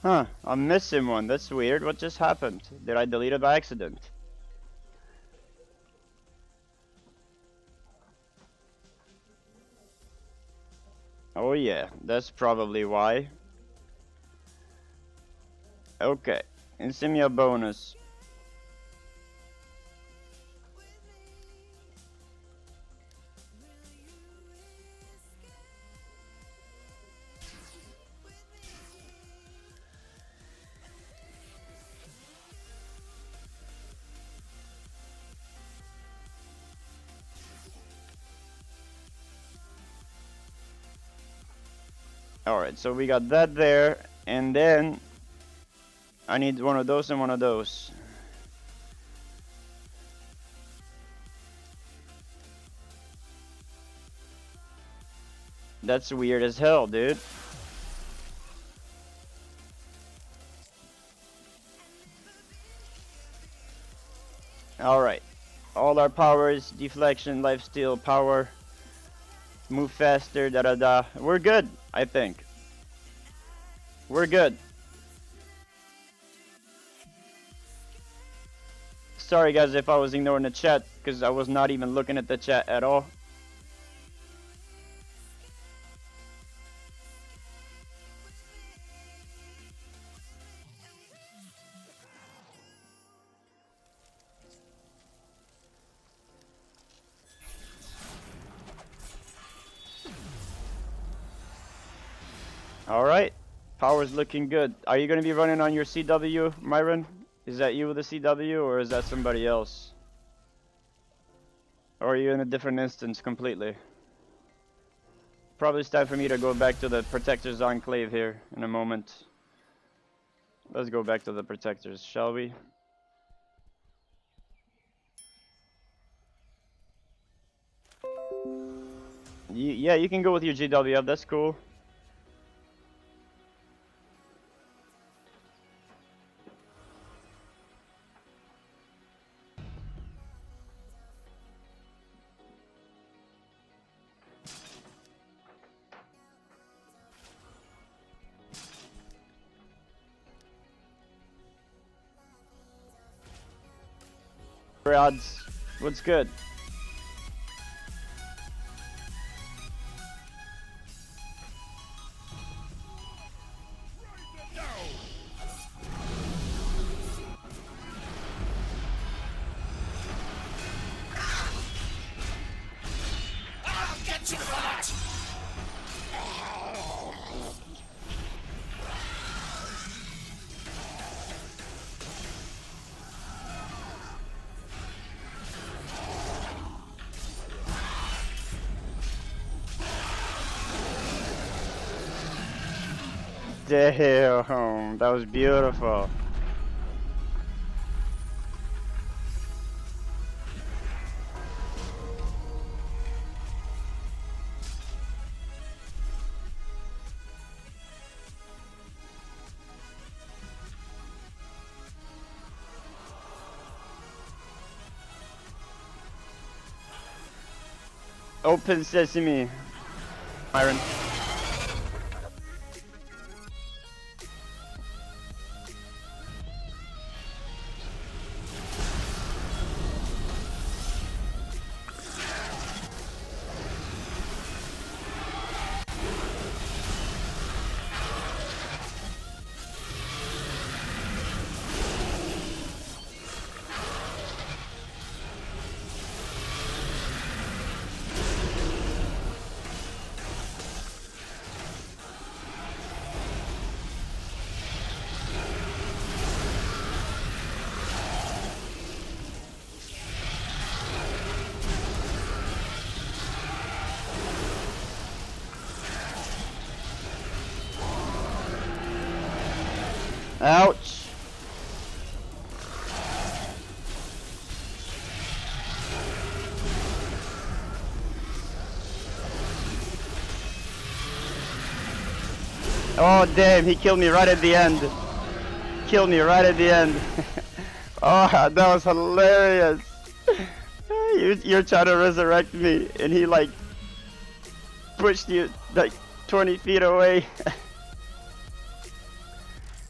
Huh, I'm missing one. That's weird. What just happened? Did I delete it by accident? Oh yeah, that's probably why. Okay, and send me a bonus. Alright, so we got that there, and then I need one of those and one of those. That's weird as hell, dude. Alright. All our powers, deflection, lifesteal, power, move faster, da da da. We're good, I think. We're good. Sorry guys if I was ignoring the chat, because I was not even looking at the chat at all. Alright, power's looking good. Are you going to be running on your CW, Myron? Is that you with the CW, or is that somebody else? Or are you in a different instance completely? Probably it's time for me to go back to the Protector's Enclave here in a moment. Let's go back to the Protectors, shall we? Yeah, you can go with your GW, that's cool. Odds, what's good? I'll get you for that! Damn, that was beautiful. Open sesame, Myron. Ouch. Oh damn, he killed me right at the end. Killed me right at the end. Oh, that was hilarious. You're trying to resurrect me and he like pushed you like 20 feet away.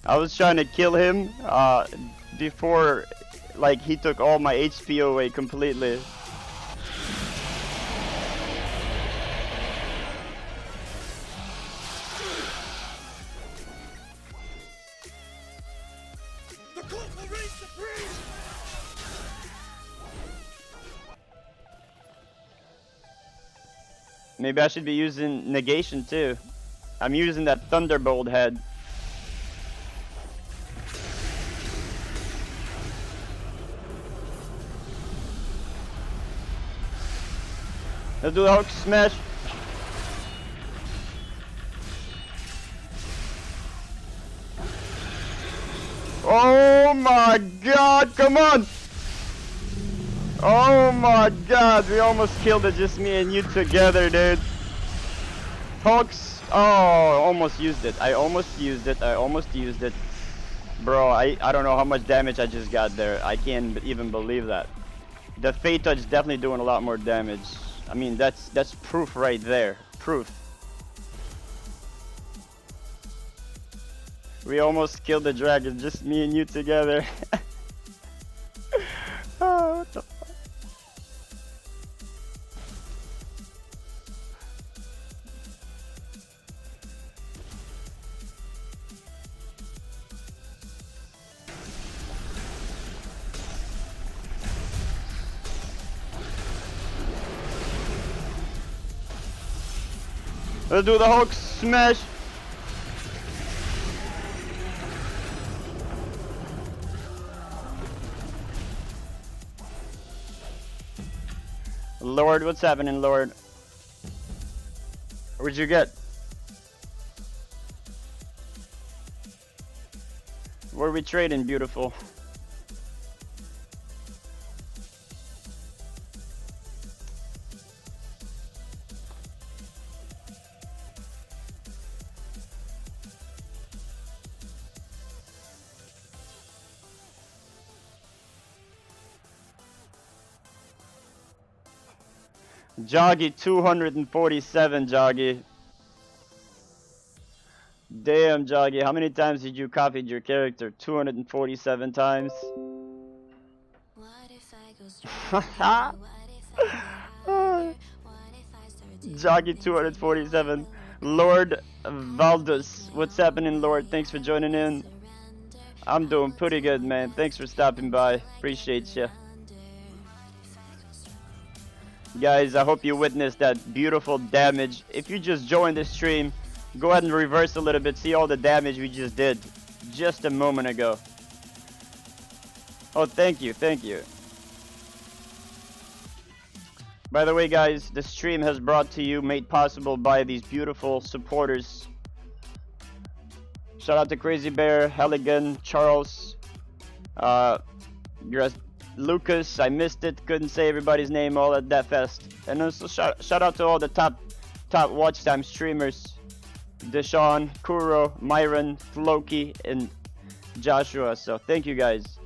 I was trying to kill him before, like, he took all my HP away completely. The cult will reign supreme! Maybe I should be using Negation too. I'm using that Thunderbolt head. Let's do the Hulk smash. Oh my god, come on! Oh my god, we almost killed it, just me and you together, dude. Hulks, oh, almost used it. I almost used it. Bro, I don't know how much damage I just got there. I can't even believe that. The Fate Touch definitely doing a lot more damage. I mean, that's proof right there. Proof. We almost killed the dragon, just me and you together. Oh, what the fuck? Let's do the Hulk smash. Lord, what's happening, Lord? What'd you get? What are we trading, beautiful? Joggy 247, Joggy. Damn, Joggy, how many times did you copy your character? 247 times. Joggy 247. Lord Valdus, what's happening, Lord? Thanks for joining in. I'm doing pretty good, man. Thanks for stopping by. Appreciate you. Guys, I hope you witnessed that beautiful damage. If you just joined the stream, go ahead and reverse a little bit. See all the damage we just did just a moment ago. Oh, thank you, thank you. By the way, guys, the stream has brought to you, made possible by these beautiful supporters. Shout out to Crazy Bear, Halligan, Charles, Lucas, I missed it, couldn't say everybody's name all at that fest. And also shout out to all the top watch time streamers. Deshaun, Kuro, Myron, Floki, and Joshua. So thank you guys.